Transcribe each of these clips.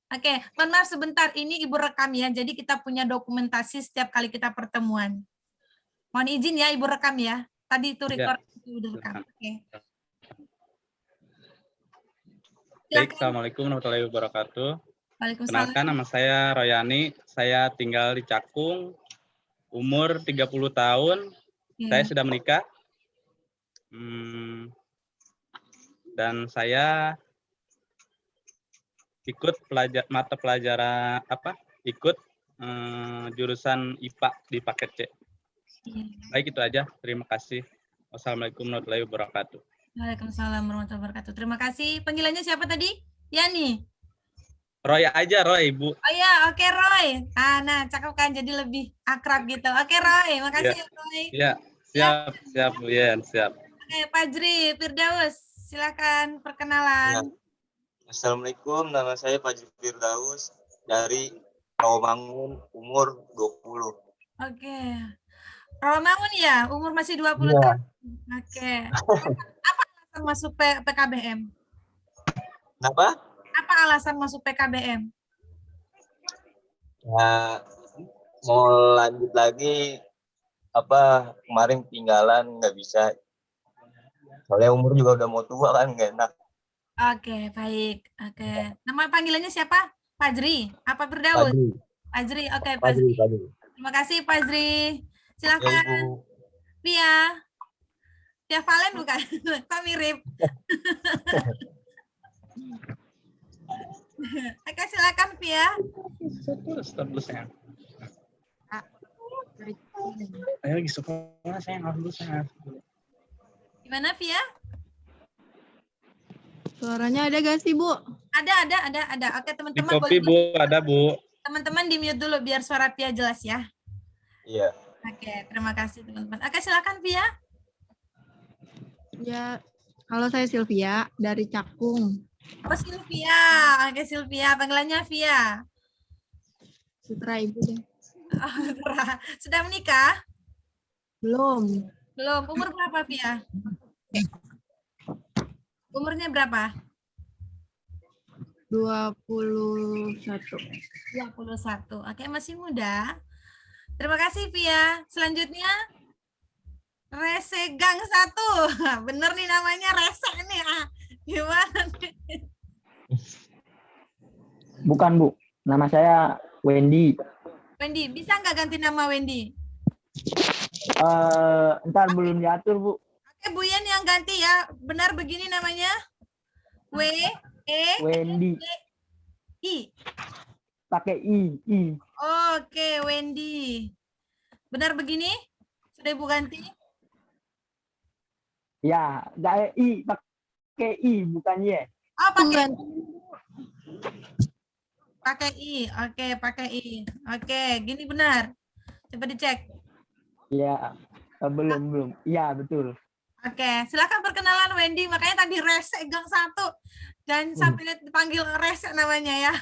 Oke, mohon maaf sebentar. Ini Ibu rekam ya. Jadi kita punya dokumentasi setiap kali kita pertemuan. Mohon izin ya Ibu rekam ya. Tadi itu record Ibu rekam. Oke. Baik, Assalamualaikum warahmatullahi wabarakatuh. Waalaikumsalam. Kenalkan, nama saya Royani. Saya tinggal di Cakung. Umur 30 tahun. Saya sudah menikah. Dan saya ikut mata pelajaran ikut jurusan IPA di paket C. Baik, itu aja. Terima kasih. Wassalamualaikum warahmatullahi wabarakatuh. Waalaikumsalam warahmatullahi wabarakatuh. Terima kasih. Panggilannya siapa tadi? Yani. Roy aja, Roy, Bu. Oh ya, oke Roy. Nah, cakep kan, jadi lebih akrab gitu. Oke Roy, makasih ya Roy. Iya, siap Bu Yen, siap. Oke, Fajri Firdaus, silakan perkenalan. Assalamualaikum, nama saya Fajri Firdaus dari Rawamangun, umur 20. Oke. Rawamangun ya, umur masih 20 tahun. Oke. Apa alasan masuk PKBM? Kenapa? Apa alasan masuk PKBM? Ya, mau lanjut lagi, kemarin ketinggalan, nggak bisa. Soalnya umur juga udah mau tua kan, nggak enak. Oke, baik. Oke. Nama panggilannya siapa? Fajri? Apa Firdaus? Fajri. Oke, Fajri. Terima kasih, Fajri. Silakan. Via Valen bukan? Kok mirip? Oke, silakan Via. Ayo lagi sekolah, saya nggak lulus. Gimana Via? Suaranya ada gak sih, Bu? Ada. Oke, teman-teman boleh. Bu, ada, Bu. Teman-teman di-mute dulu biar suara Via jelas ya. Iya. Oke, terima kasih teman-teman. Oke, silakan Via. Ya, halo, saya Sylvia dari Cakung. Oh, Sylvia. Oke, Sylvia. Panggilannya Via. Sutra Ibu deh. Oh, sudah menikah? Belum. Umur berapa, Via? Umurnya berapa? 21. Oke, masih muda. Terima kasih, Via. Selanjutnya, Rese Gang 1. Bener nih namanya, Rese nih. Gimana nih? Bukan, Bu. Nama saya Wendy. Wendy, bisa nggak ganti nama Wendy? Ntar belum diatur, Bu. Oke, Bu Yen yang ganti ya. Benar begini namanya? Wendy. I. Pakai I. Oke, Wendy. Benar begini? Sudah Ibu ganti? Ya, enggak I, pakai I bukan Y. Oh, pakai I. Pakai I. Oke, pakai I. Oke, gini benar. Coba dicek. Ya, belum. Iya, betul. Oke, silakan perkenalan Wendy. Makanya tadi Rese Gang 1. Dan sampai dipanggil Rese namanya ya.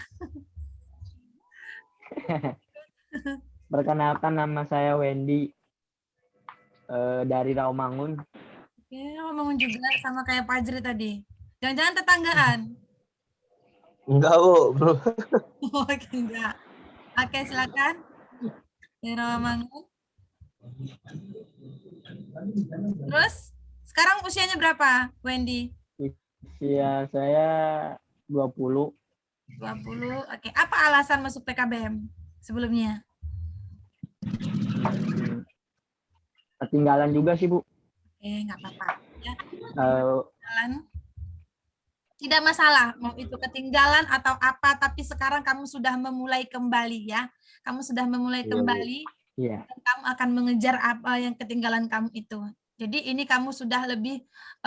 Perkenalkan, nama saya Wendy dari Rawamangun. Oke, Rawamangun juga sama kayak Fajri tadi. Jangan-jangan tetanggaan? Enggak, Bu. Oke, enggak. Oke, silakan. Dari Rawamangun. Terus, sekarang usianya berapa, Wendy? Usia saya 20. 20. Oke, apa alasan masuk PKBM sebelumnya? Ketinggalan juga sih, Bu. Oke, nggak apa-apa. Ya. Uh, Tidak masalah, mau itu ketinggalan atau apa, tapi sekarang kamu sudah memulai kembali ya. Kamu sudah memulai kembali, dan kamu akan mengejar apa yang ketinggalan kamu itu. Jadi ini kamu sudah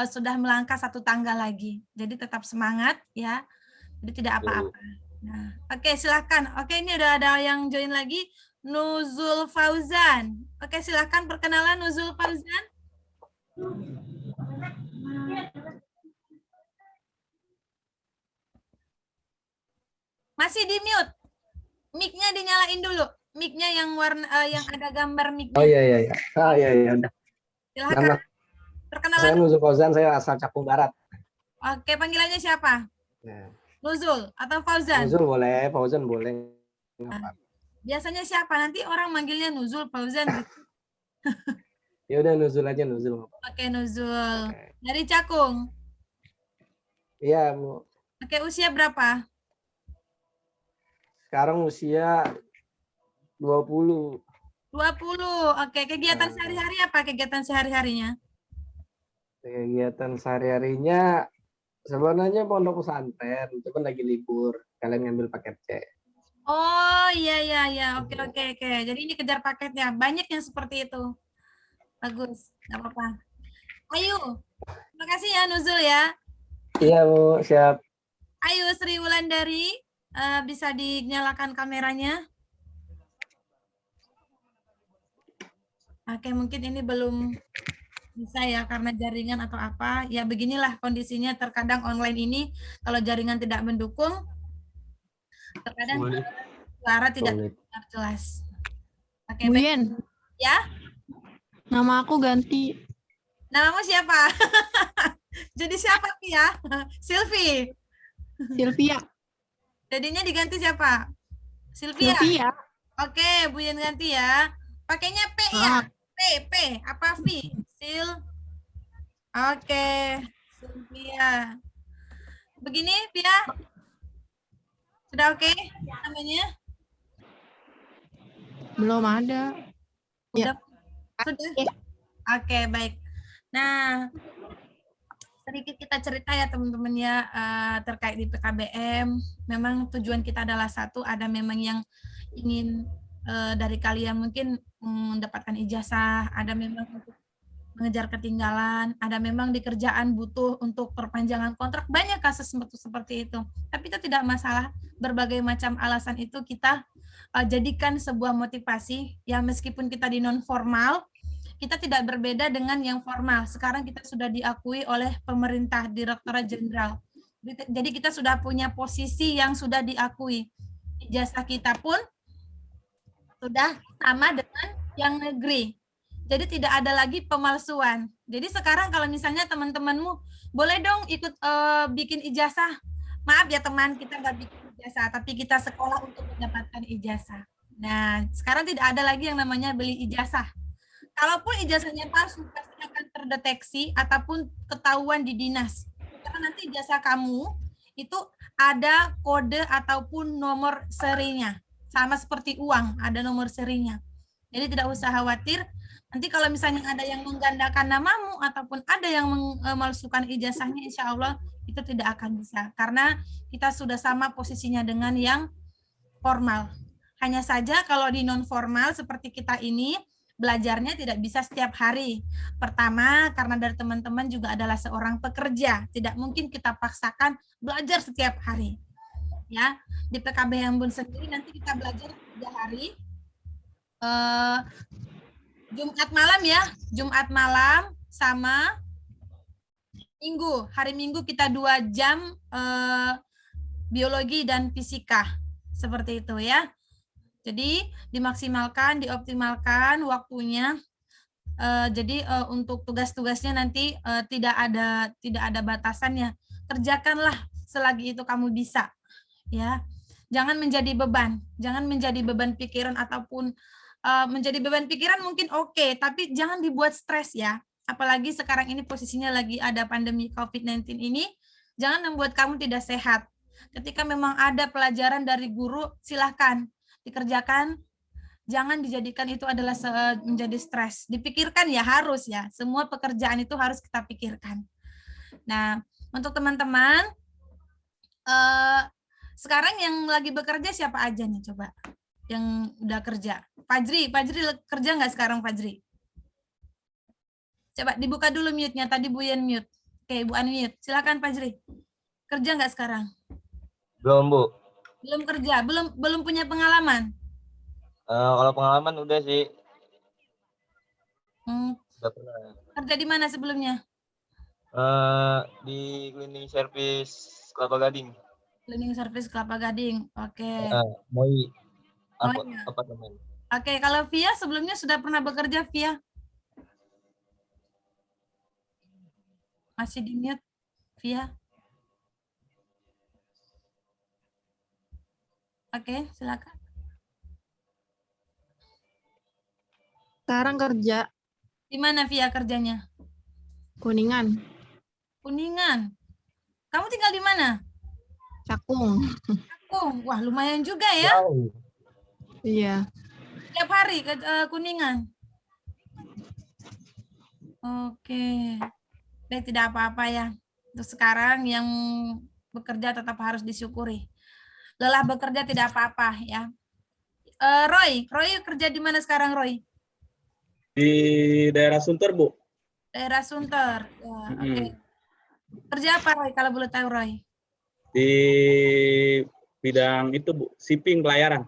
sudah melangkah satu tangga lagi. Jadi tetap semangat ya. Jadi tidak apa-apa. Nah, oke, silakan. Oke, ini udah ada yang join lagi. Nuzul Fauzan. Oke, silakan perkenalan Nuzul Fauzan. Masih di mute. Mic-nya dinyalain dulu. Mic-nya yang warna yang ada gambar mic-nya. Oh iya. Iya udah. Silakan. Perkenalan. Saya Nuzul Fauzan, saya asal Cakung Barat. Oke, panggilannya siapa? Nah, Nuzul atau Fauzan? Nuzul boleh, Fauzan boleh. Nah, biasanya siapa? Nanti orang manggilnya Nuzul, Fauzan gitu. Ya udah Nuzul aja, Nuzul. Oke, Nuzul. Oke. Dari Cakung. Iya, Bu. Oke, usia berapa? Sekarang usia 20. 20. Oke, kegiatan sehari-hari apa kegiatan sehari-harinya? Kegiatan sehari-harinya sebenarnya pondok pesantren, itu kan lagi libur. Kalian ngambil paket C. Oh, iya. Oke. Jadi ini kejar paketnya. Banyak yang seperti itu. Bagus, nggak apa-apa. Ayo, terima kasih ya Nuzul ya. Iya, Bu, siap. Ayo Sri Wulandari, bisa dinyalakan kameranya. Oke, mungkin ini belum bisa ya karena jaringan atau apa. Ya beginilah kondisinya terkadang online ini kalau jaringan tidak mendukung, terkadang suara tidak terdengar jelas. Oke, Bu baik. Yen, Ya, nama aku ganti. namamu siapa? Jadi siapa ya? Silvi. Silvia. Jadinya diganti siapa? Silvia. Silvia. Oke, Bu Yen ganti ya. Pakainya P ya? P. Apa V? Sil. Oke, Silvia. Begini, Via. Sudah oke namanya? Belum ada. Sudah. Oke, baik. Nah, sedikit kita cerita ya teman-teman ya terkait di PKBM. Memang tujuan kita adalah satu, ada memang yang ingin dari kalian mungkin mendapatkan ijazah, ada memang untuk mengejar ketinggalan, ada memang di kerjaan butuh untuk perpanjangan kontrak, banyak kasus seperti itu. Tapi itu tidak masalah, berbagai macam alasan itu kita jadikan sebuah motivasi, ya meskipun kita di non formal, kita tidak berbeda dengan yang formal. Sekarang kita sudah diakui oleh pemerintah, Direktorat Jenderal. Jadi kita sudah punya posisi yang sudah diakui. Ijazah kita pun sudah sama dengan yang negeri. Jadi tidak ada lagi pemalsuan. Jadi sekarang kalau misalnya teman-temanmu boleh dong ikut bikin ijazah. Maaf ya teman, kita nggak bikin ijazah, tapi kita sekolah untuk mendapatkan ijazah. Nah, sekarang tidak ada lagi yang namanya beli ijazah. Kalaupun ijazahnya palsu, pasti akan terdeteksi ataupun ketahuan di dinas. Karena nanti ijazah kamu itu ada kode ataupun nomor serinya. Sama seperti uang, ada nomor serinya. Jadi tidak usah khawatir. Nanti kalau misalnya ada yang menggandakan namamu ataupun ada yang memalsukan ijazahnya, insya Allah itu tidak akan bisa. Karena kita sudah sama posisinya dengan yang formal. Hanya saja kalau di non formal seperti kita ini, belajarnya tidak bisa setiap hari. Pertama, karena dari teman-teman juga adalah seorang pekerja, tidak mungkin kita paksakan belajar setiap hari. Ya, di PKBM Bun sendiri nanti kita belajar 3 hari. Jumat malam ya, Jumat malam sama Minggu. Hari Minggu kita 2 jam biologi dan fisika. Seperti itu ya. Jadi dimaksimalkan, dioptimalkan waktunya. Jadi untuk tugas-tugasnya nanti tidak ada batasannya. Kerjakanlah selagi itu kamu bisa, ya. Jangan menjadi beban pikiran ataupun menjadi beban pikiran mungkin oke, tapi jangan dibuat stres ya. Apalagi sekarang ini posisinya lagi ada pandemi COVID-19 ini, jangan membuat kamu tidak sehat. Ketika memang ada pelajaran dari guru, silahkan dikerjakan, jangan dijadikan itu adalah menjadi stres. Dipikirkan ya, harus ya, semua pekerjaan itu harus kita pikirkan. Nah, untuk teman-teman, sekarang yang lagi bekerja siapa aja nih coba? Yang udah kerja. Fajri kerja nggak sekarang Fajri? Coba dibuka dulu mute-nya, tadi Bu Yen mute. Oke, Bu unmute. Silakan Fajri. Kerja nggak sekarang? Belum, Bu. Belum kerja, belum punya pengalaman. Kalau pengalaman udah sih. Udah pernah. Kerja di mana sebelumnya? Di cleaning service Kelapa Gading. Cleaning service Kelapa Gading. Oke. MOI. Apartemen. Oke, kalau Via sebelumnya sudah pernah bekerja, Via? Masih di mute, Via? Oke, silakan. Sekarang kerja Di mana Via kerjanya? Kuningan, Kuningan. Kamu tinggal di mana? Cakung. Oh, wah lumayan juga ya. Jauh. Iya. Tiap hari ke Kuningan. Oke. Baik, tidak apa-apa ya. Untuk sekarang yang bekerja tetap harus disyukuri. Lelah bekerja tidak apa-apa ya. Roy kerja di mana sekarang Roy? Di daerah Sunter, Bu. Daerah Sunter. Ya, oke. Kerja apa Roy kalau boleh tahu Roy? Di bidang itu, Bu, shipping pelayaran.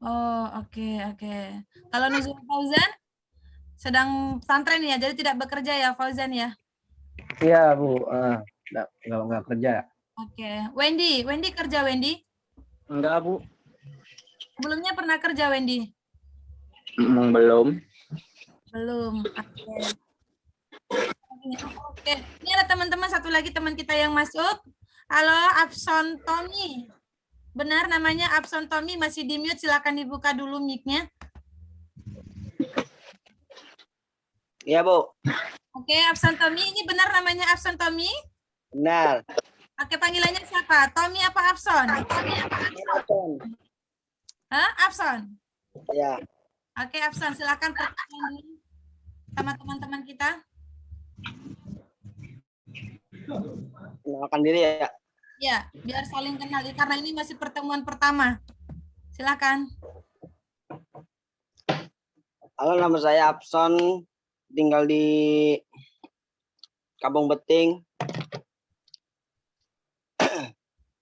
Oh, oke. Kalau Nuzul Fauzan sedang pesantren ya, jadi tidak bekerja ya Fauzan ya? Iya, Bu. Nggak kerja. Oke. Wendy kerja Wendy? Enggak, Bu. Sebelumnya pernah kerja Wendy? Belum. Belum. Oke. Ini ada teman-teman satu lagi teman kita yang masuk. Halo, Abson Tommy. Benar namanya Abson Tommy, masih di mute, silakan dibuka dulu mic-nya. Iya, Bu. Oke, Abson Tommy, ini benar namanya Abson Tommy? Benar. Oke, panggilannya siapa? Tommy apa Abson? Hah? Abson? Ya. Oke, Abson, silakan perkenalan dulu sama teman-teman kita. Kenalkan diri ya. Ya, biar saling kenal karena ini masih pertemuan pertama. Silakan. Halo, nama saya Abson, tinggal di Kampung Beting.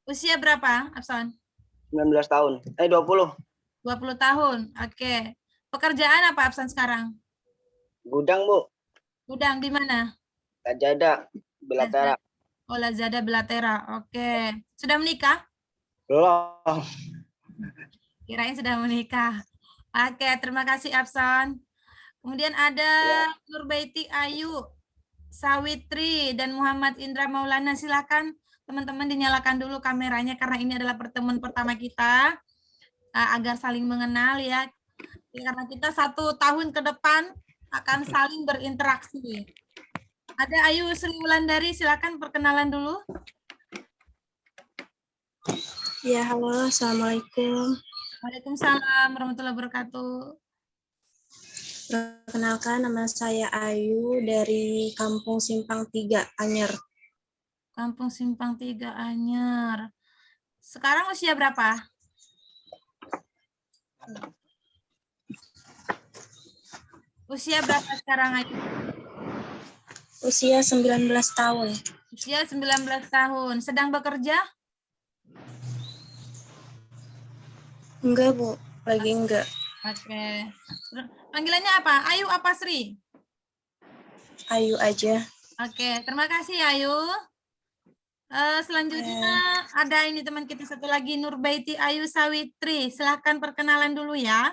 Usia berapa, Abson? 19 tahun. 20. 20 tahun. Oke. Pekerjaan apa Abson sekarang? Gudang, Bu. Gudang di mana? Lazada, Belatera. Oh, Lazada Belatera. Oke. Sudah menikah? Belum. Kirain sudah menikah. Oke, terima kasih Abson. Kemudian ada Nurbaiti Ayu, Sawitri, dan Muhammad Indra Maulana. Silakan teman-teman dinyalakan dulu kameranya karena ini adalah pertemuan pertama kita agar saling mengenal ya. Karena kita 1 tahun ke depan akan saling berinteraksi. Ada Ayu Sri Wulandari, silakan perkenalan dulu. Ya, halo, Assalamualaikum. Waalaikumsalam warahmatullahi wabarakatuh. Perkenalkan, nama saya Ayu dari Kampung Simpang 3, Anyer. Kampung Simpang 3, Anyer. Sekarang usia berapa? Usia berapa sekarang, Ayu? Usia 19 tahun. Usia 19 tahun. Sedang bekerja? Enggak, Bu. Lagi enggak. Oke. Panggilannya apa? Ayu apa Sri? Ayu aja. Oke, terima kasih Ayu. Selanjutnya ada ini teman kita satu lagi, Nurbaiti Ayu Sawitri. Silahkan perkenalan dulu ya.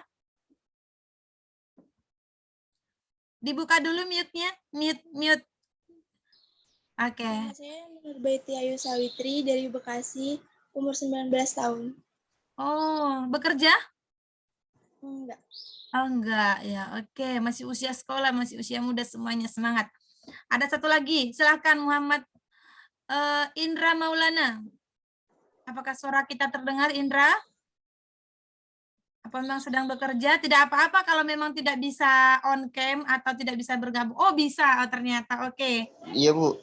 Dibuka dulu mute-nya. Mute. Oke. Saya Nurbaiti Ayu Sawitri dari Bekasi, umur 19 tahun. Oh, bekerja? Enggak. Oh, enggak ya. Oke, masih usia sekolah, masih usia muda, semuanya semangat. Ada satu lagi, silahkan Muhammad Indra Maulana. Apakah suara kita terdengar, Indra? Apa memang sedang bekerja? Tidak apa-apa kalau memang tidak bisa on cam atau tidak bisa bergabung. Oh, bisa ternyata. Oke. Iya, Bu.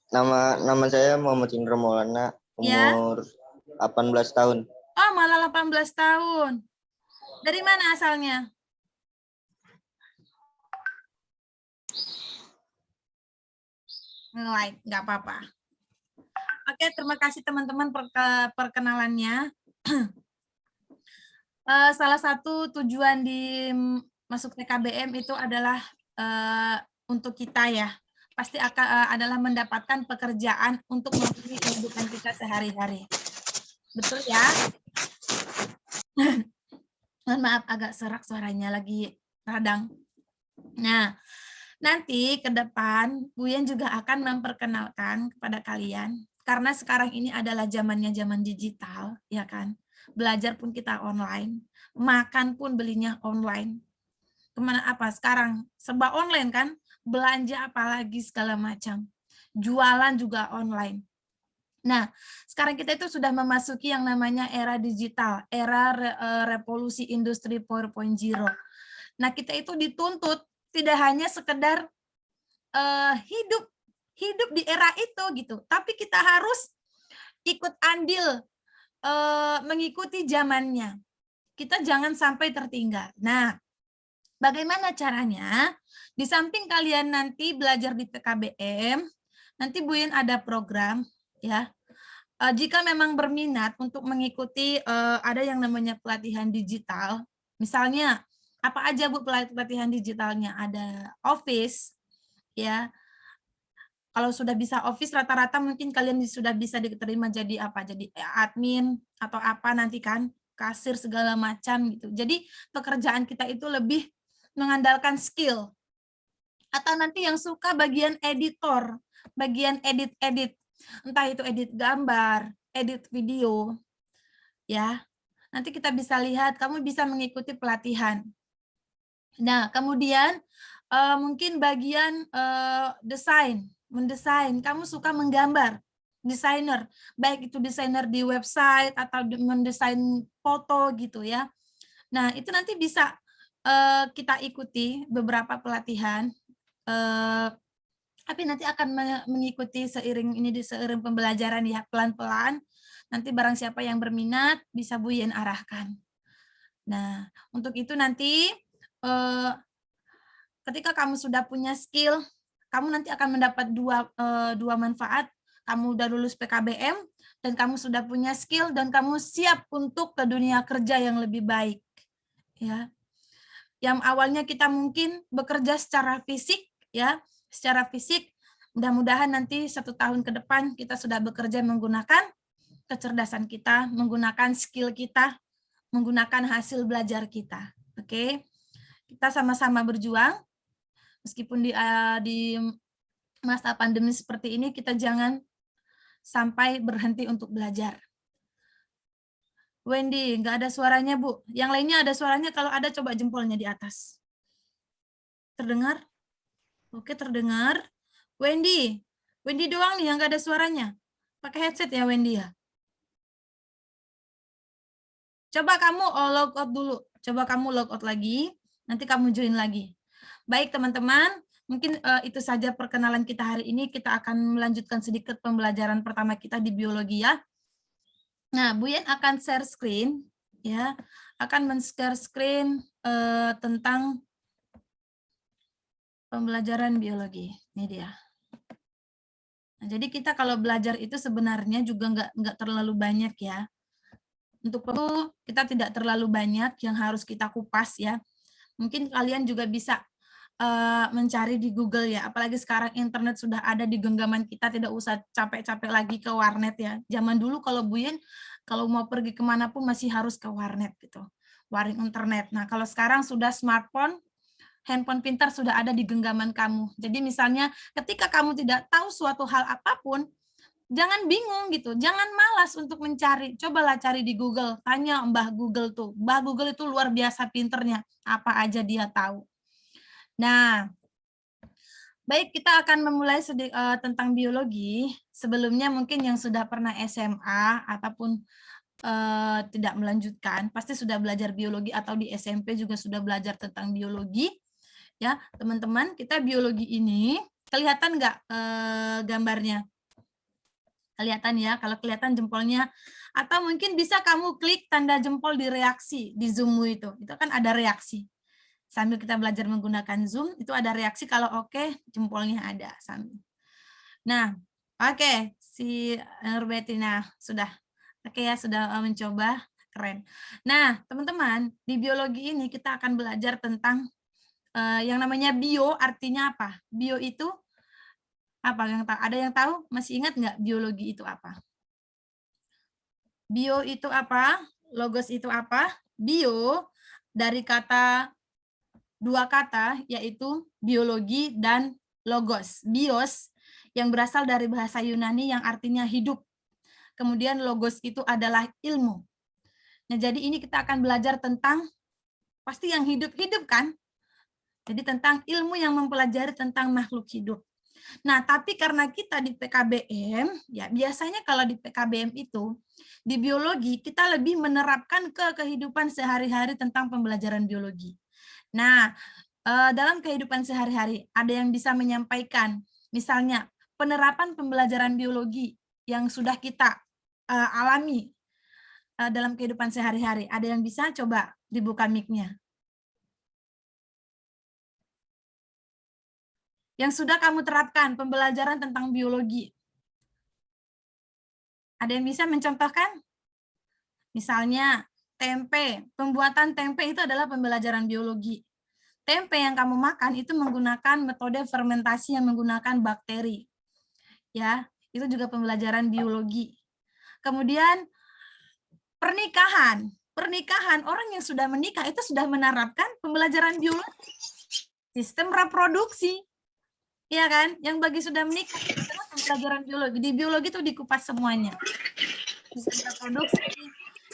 Nama saya Muhammad Indra Maulana, umur 18 tahun. Oh, malah 18 tahun. Dari mana asalnya? Nggak apa-apa. Oke, terima kasih teman-teman perkenalannya. Salah satu tujuan di masuk TKBM itu adalah untuk kita ya. Pasti akan adalah mendapatkan pekerjaan untuk memenuhi kehidupan kita sehari-hari. Betul ya? Mohon maaf agak serak suaranya, lagi radang. Nah, nanti ke depan Buyen juga akan memperkenalkan kepada kalian karena sekarang ini adalah zamannya zaman digital, ya kan? Belajar pun kita online, makan pun belinya online. Kemana apa sekarang? Serba online kan? Belanja apalagi segala macam. Jualan juga online. Nah, sekarang kita itu sudah memasuki yang namanya era digital, era revolusi industri 4.0. Nah, kita itu dituntut tidak hanya sekedar hidup di era itu gitu, tapi kita harus ikut andil mengikuti zamannya. Kita jangan sampai tertinggal. Nah, bagaimana caranya? Di samping kalian nanti belajar di PKBM, nanti Bu Yen ada program ya. Jika memang berminat untuk mengikuti ada yang namanya pelatihan digital, misalnya apa aja Bu pelatihan digitalnya? Ada Office ya. Kalau sudah bisa Office rata-rata mungkin kalian sudah bisa diterima jadi apa? Jadi admin atau apa nanti kan, kasir segala macam gitu. Jadi pekerjaan kita itu lebih mengandalkan skill. Atau nanti yang suka bagian editor, bagian edit-edit. Entah itu edit gambar, edit video, ya. Nanti kita bisa lihat, kamu bisa mengikuti pelatihan. Nah, kemudian mungkin bagian desain, mendesain. Kamu suka menggambar, desainer, baik itu desainer di website atau mendesain foto gitu ya. Nah, itu nanti bisa kita ikuti beberapa pelatihan. Tapi nanti akan mengikuti seiring pembelajaran ya, pelan-pelan. Nanti barang siapa yang berminat bisa Bu Yen arahkan. Nah, untuk itu nanti ketika kamu sudah punya skill, kamu nanti akan mendapat dua manfaat. Kamu udah lulus PKBM dan kamu sudah punya skill dan kamu siap untuk ke dunia kerja yang lebih baik. Ya. Yang awalnya kita mungkin bekerja secara fisik ya, secara fisik, mudah-mudahan nanti 1 tahun ke depan kita sudah bekerja menggunakan kecerdasan kita, menggunakan skill kita, menggunakan hasil belajar kita. Oke, kita sama-sama berjuang, meskipun di masa pandemi seperti ini, kita jangan sampai berhenti untuk belajar. Wendy, nggak ada suaranya Bu. Yang lainnya ada suaranya, kalau ada coba jempolnya di atas. Terdengar? Oke, terdengar. Wendy doang nih yang nggak ada suaranya. Pakai headset ya Wendy ya. Coba kamu log out dulu. Coba kamu log out lagi, nanti kamu join lagi. Baik teman-teman, mungkin itu saja perkenalan kita hari ini. Kita akan melanjutkan sedikit pembelajaran pertama kita di biologi ya. Nah, Bu Yen akan share screen ya, akan men-share screen tentang pembelajaran biologi. Ini dia. Nah, jadi kita kalau belajar itu sebenarnya juga nggak terlalu banyak ya. Untuk itu kita tidak terlalu banyak yang harus kita kupas ya. Mungkin kalian juga bisa mencari di Google ya. Apalagi sekarang internet sudah ada di genggaman kita, tidak usah capek-capek lagi ke warnet ya. Zaman dulu kalau Bu Yen kalau mau pergi kemana pun masih harus ke warnet gitu, waring internet. Nah kalau sekarang sudah smartphone, handphone pintar sudah ada di genggaman kamu. Jadi misalnya ketika kamu tidak tahu suatu hal apapun, jangan bingung gitu, jangan malas untuk mencari. Cobalah cari di Google, tanya Mbah Google tuh. Mbah Google itu luar biasa pinternya, apa aja dia tahu. Nah, baik kita akan memulai tentang biologi. Sebelumnya mungkin yang sudah pernah SMA ataupun tidak melanjutkan, pasti sudah belajar biologi atau di SMP juga sudah belajar tentang biologi. Ya, teman-teman, kita biologi ini kelihatan nggak gambarnya? Kelihatan ya, kalau kelihatan jempolnya, atau mungkin bisa kamu klik tanda jempol di reaksi di Zoom itu kan ada reaksi. Sambil kita belajar menggunakan Zoom, itu ada reaksi kalau oke, jempolnya ada sambil. Nah, oke, si Nurbetina sudah. Oke ya, sudah mencoba, keren. Nah, teman-teman, di biologi ini kita akan belajar tentang yang namanya bio, artinya apa? Bio itu apa? Ada yang tahu? Masih ingat nggak biologi itu apa? Bio itu apa? Logos itu apa? Bio dari dua kata, yaitu biologi dan logos. Bios yang berasal dari bahasa Yunani yang artinya hidup. Kemudian logos itu adalah ilmu. Nah, jadi ini kita akan belajar tentang pasti yang hidup-hidup kan? Jadi tentang ilmu yang mempelajari tentang makhluk hidup. Nah, tapi karena kita di PKBM, ya biasanya kalau di PKBM itu, di biologi kita lebih menerapkan ke kehidupan sehari-hari tentang pembelajaran biologi. Nah, dalam kehidupan sehari-hari ada yang bisa menyampaikan, misalnya penerapan pembelajaran biologi yang sudah kita alami dalam kehidupan sehari-hari. Ada yang bisa coba dibuka mic-nya? Yang sudah kamu terapkan pembelajaran tentang biologi. Ada yang bisa mencontohkan? Misalnya tempe, pembuatan tempe itu adalah pembelajaran biologi. Tempe yang kamu makan itu menggunakan metode fermentasi yang menggunakan bakteri. Ya, itu juga pembelajaran biologi. Kemudian pernikahan. Pernikahan, orang yang sudah menikah itu sudah menerapkan pembelajaran biologi. Sistem reproduksi. Iya kan? Yang bagi sudah menikah itu adalah pembelajaran biologi. Di biologi itu dikupas semuanya. Sistem reproduksi,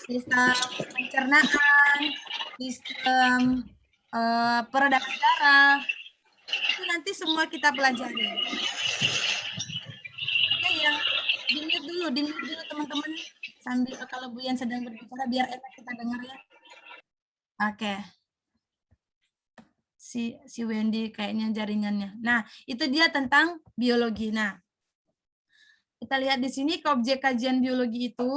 sistem pencernaan, sistem peredaran darah. Itu nanti semua kita pelajari. Oke, yang di-mute dulu teman-teman. Sambil kalau Bu Yan sedang berbicara biar enak kita dengar ya. Oke. Si Wendy kayaknya jaringannya. Nah, itu dia tentang biologi. Nah, kita lihat di sini ke objek kajian biologi itu,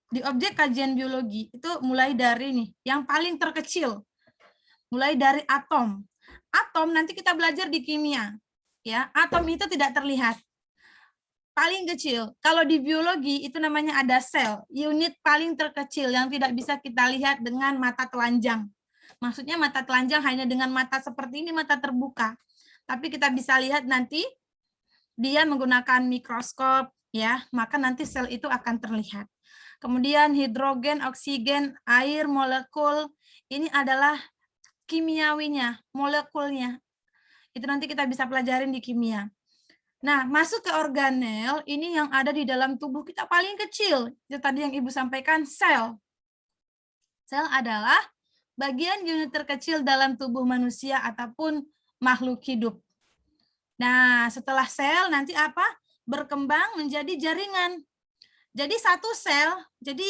di objek kajian biologi itu mulai dari nih, yang paling terkecil. Mulai dari atom. Atom nanti kita belajar di kimia. Ya, atom itu tidak terlihat. Paling kecil. Kalau di biologi itu namanya ada sel, unit paling terkecil yang tidak bisa kita lihat dengan mata telanjang. Maksudnya mata telanjang hanya dengan mata seperti ini, mata terbuka. Tapi kita bisa lihat nanti dia menggunakan mikroskop, ya, maka nanti sel itu akan terlihat. Kemudian hidrogen, oksigen, air, molekul, ini adalah kimiawinya, molekulnya. Itu nanti kita bisa pelajarin di kimia. Nah, masuk ke organel, ini yang ada di dalam tubuh kita paling kecil. Itu tadi yang Ibu sampaikan, sel. Sel adalah bagian unit terkecil dalam tubuh manusia ataupun makhluk hidup. Nah, setelah sel nanti apa? Berkembang menjadi jaringan. Jadi satu sel, jadi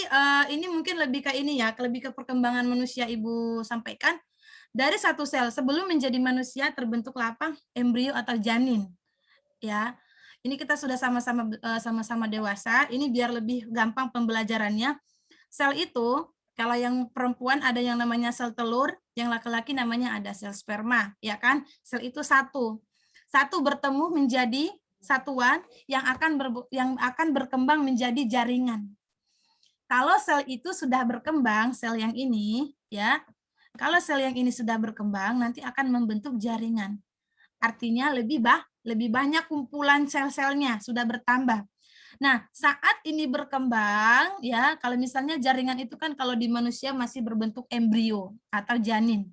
ini mungkin lebih ke ini ya, lebih ke perkembangan manusia Ibu sampaikan. Dari satu sel sebelum menjadi manusia terbentuklah apa? Embrio atau janin. Ya. Ini kita sudah sama-sama dewasa, ini biar lebih gampang pembelajarannya. Sel itu kalau yang perempuan ada yang namanya sel telur, yang laki-laki namanya ada sel sperma, ya kan? Sel itu satu bertemu menjadi satuan yang akan berkembang menjadi jaringan. Kalau sel itu sudah berkembang, sel yang ini, ya, kalau sel yang ini sudah berkembang, nanti akan membentuk jaringan. Artinya lebih banyak kumpulan sel-selnya sudah bertambah. Nah, saat ini berkembang, ya, kalau misalnya jaringan itu kan kalau di manusia masih berbentuk embrio atau janin.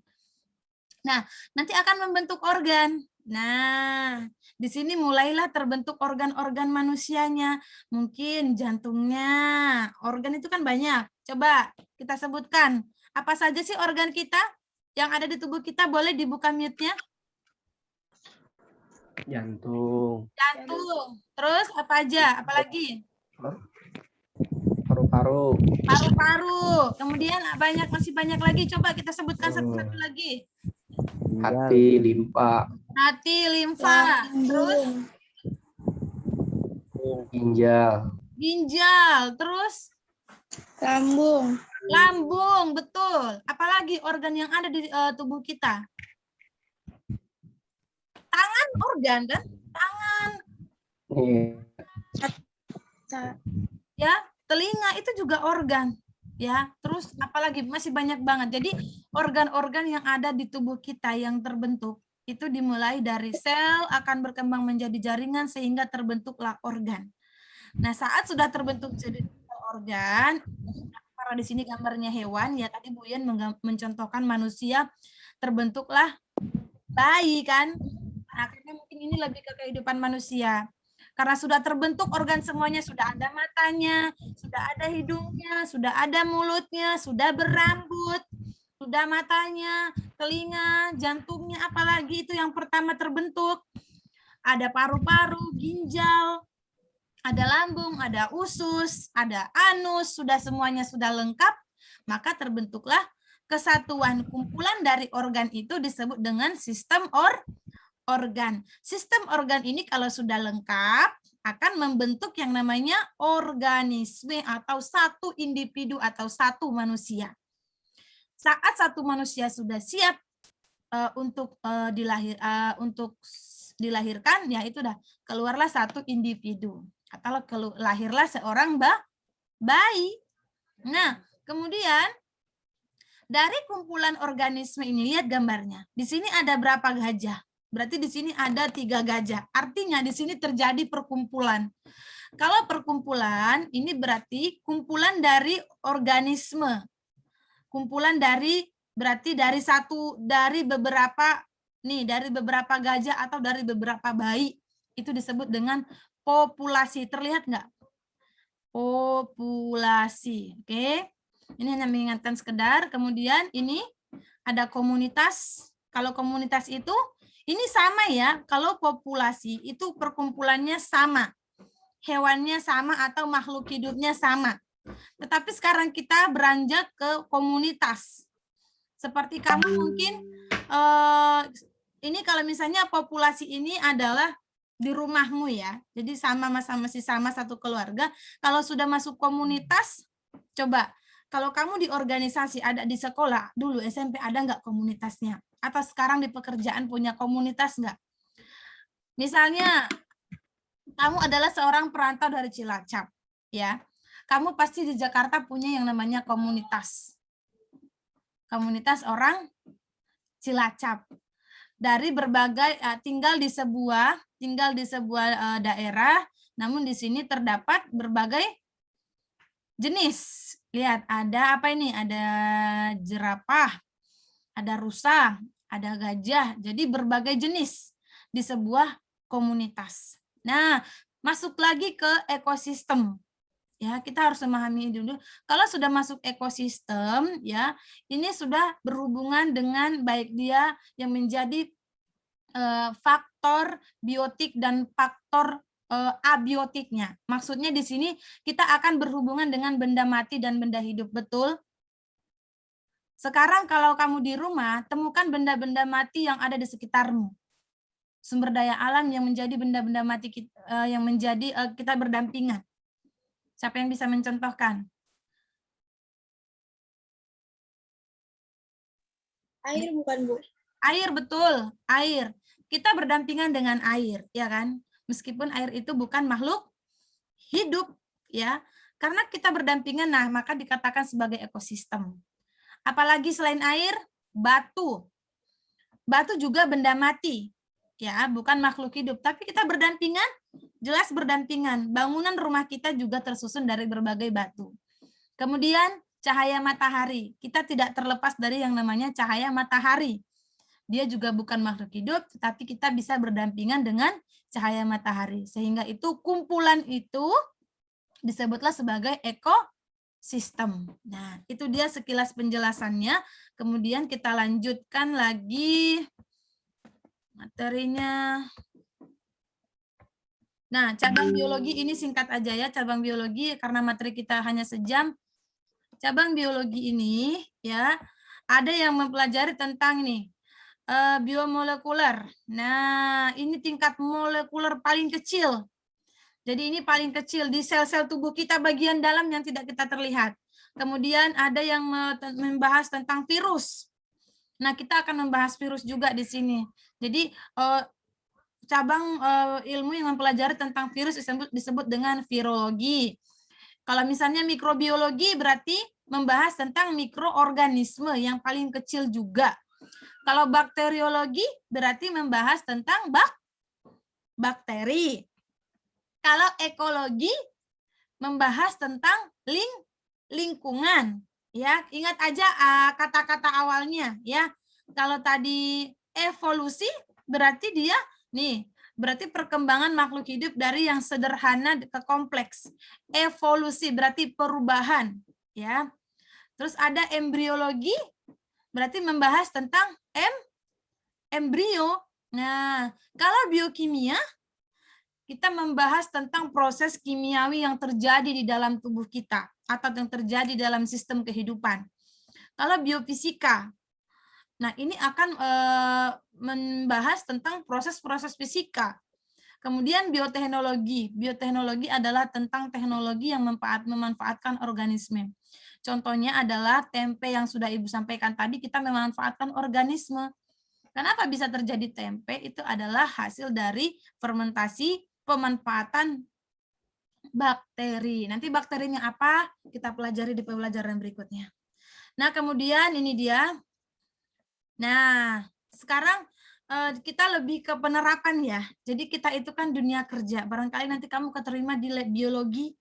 Nah, nanti akan membentuk organ. Nah, di sini mulailah terbentuk organ-organ manusianya. Mungkin jantungnya, organ itu kan banyak. Coba kita sebutkan, apa saja sih organ kita yang ada di tubuh kita? Boleh dibuka mute-nya? Jantung. Jantung. Terus apa aja? Apalagi? Paru-paru. Paru-paru. Kemudian masih banyak lagi. Coba kita sebutkan satu-satu lagi. Hati, limpa. Hati, limfa. Terus? Ginjal. Ginjal. Terus? Lambung. Lambung, betul. Apalagi organ yang ada di tubuh kita? Tangan organ kan? Tangan. Ya, telinga itu juga organ. Ya, terus apalagi masih banyak banget. Jadi organ-organ yang ada di tubuh kita yang terbentuk itu dimulai dari sel akan berkembang menjadi jaringan sehingga terbentuklah organ. Nah, saat sudah terbentuk jadi organ, karena di sini gambarnya hewan ya, tadi Bu Yen mencontohkan manusia, terbentuklah bayi kan. Nah, karena mungkin ini lebih ke kehidupan manusia. Karena sudah terbentuk organ semuanya, sudah ada matanya, sudah ada hidungnya, sudah ada mulutnya, sudah berambut, sudah matanya, telinga, jantungnya, apalagi itu yang pertama terbentuk. Ada paru-paru, ginjal, ada lambung, ada usus, ada anus, sudah semuanya sudah lengkap, maka terbentuklah kesatuan. Kumpulan dari organ itu disebut dengan sistem organ. Sistem organ ini kalau sudah lengkap akan membentuk yang namanya organisme atau satu individu atau satu manusia. Saat satu manusia sudah siap untuk dilahirkan, ya itu dah keluarlah satu individu atau lahirlah seorang bayi. Nah, kemudian dari kumpulan organisme ini, lihat gambarnya. Di sini ada berapa gajah? Berarti di sini ada 3 gajah. Artinya di sini terjadi perkumpulan. Kalau perkumpulan, ini berarti kumpulan dari organisme. Kumpulan dari, berarti dari beberapa gajah atau dari beberapa bayi. Itu disebut dengan populasi. Terlihat nggak? Populasi. Oke. Ini hanya mengingatkan sekedar. Kemudian ini ada komunitas. Kalau komunitas itu, ini sama ya, kalau populasi itu perkumpulannya sama, hewannya sama atau makhluk hidupnya sama. Tetapi sekarang kita beranjak ke komunitas. Seperti kamu mungkin, ini kalau misalnya populasi ini adalah di rumahmu ya, jadi masih sama satu keluarga. Kalau sudah masuk komunitas, coba, kalau kamu di organisasi, ada di sekolah, dulu SMP ada nggak komunitasnya? Atau sekarang di pekerjaan punya komunitas nggak? Misalnya, kamu adalah seorang perantau dari Cilacap, ya. Kamu pasti di Jakarta punya yang namanya komunitas. Komunitas orang Cilacap. Dari berbagai, tinggal di sebuah daerah, namun di sini terdapat berbagai jenis. Lihat, ada apa ini? Ada jerapah, ada rusa, ada gajah, jadi berbagai jenis di sebuah komunitas. Nah, masuk lagi ke ekosistem. Ya, kita harus memahami dulu. Kalau sudah masuk ekosistem, ya, ini sudah berhubungan dengan baik dia yang menjadi faktor biotik dan faktor abiotiknya. Maksudnya di sini kita akan berhubungan dengan benda mati dan benda hidup, betul? Sekarang kalau kamu di rumah, temukan benda-benda mati yang ada di sekitarmu. Sumber daya alam yang menjadi benda-benda mati yang menjadi kita berdampingan. Siapa yang bisa mencontohkan? Air bukan, Bu? Air, betul. Air. Kita berdampingan dengan air, ya kan? Meskipun air itu bukan makhluk hidup, ya. Karena kita berdampingan, nah maka dikatakan sebagai ekosistem. Apalagi selain air, batu. Batu juga benda mati, ya, bukan makhluk hidup. Tapi kita berdampingan, jelas berdampingan. Bangunan rumah kita juga tersusun dari berbagai batu. Kemudian cahaya matahari. Kita tidak terlepas dari yang namanya cahaya matahari. Dia juga bukan makhluk hidup, tetapi kita bisa berdampingan dengan cahaya matahari. Sehingga itu kumpulan itu disebutlah sebagai ekosistem. Nah, itu dia sekilas penjelasannya. Kemudian kita lanjutkan lagi materinya. Nah, cabang biologi ini singkat aja ya, cabang biologi karena materi kita hanya sejam. Cabang biologi ini ya, ada yang mempelajari tentang ini biomolekuler. Nah, ini tingkat molekuler paling kecil. Jadi ini paling kecil di sel-sel tubuh kita bagian dalam yang tidak kita terlihat. Kemudian ada yang membahas tentang virus. Nah, kita akan membahas virus juga di sini. Jadi cabang ilmu yang mempelajari tentang virus disebut dengan virologi. Kalau misalnya mikrobiologi berarti membahas tentang mikroorganisme yang paling kecil juga. Kalau bakteriologi berarti membahas tentang bakteri. Kalau ekologi membahas tentang lingkungan, ya. Ingat aja kata-kata awalnya, ya. Kalau tadi evolusi berarti dia nih berarti perkembangan makhluk hidup dari yang sederhana ke kompleks. Evolusi berarti perubahan, ya. Terus ada embriologi, berarti membahas tentang embrio. Nah, kalau biokimia, kita membahas tentang proses kimiawi yang terjadi di dalam tubuh kita atau yang terjadi dalam sistem kehidupan. Kalau biofisika, nah ini akan membahas tentang proses-proses fisika. Kemudian bioteknologi. Bioteknologi adalah tentang teknologi yang memanfaatkan organisme. Contohnya adalah tempe yang sudah Ibu sampaikan tadi, kita memanfaatkan organisme. Kenapa bisa terjadi tempe? Itu adalah hasil dari fermentasi pemanfaatan bakteri. Nanti bakterinya apa? Kita pelajari di pembelajaran berikutnya. Nah, kemudian ini dia. Nah, sekarang kita lebih ke penerapan ya. Jadi kita itu kan dunia kerja. Barangkali nanti kamu keterima di lab biologi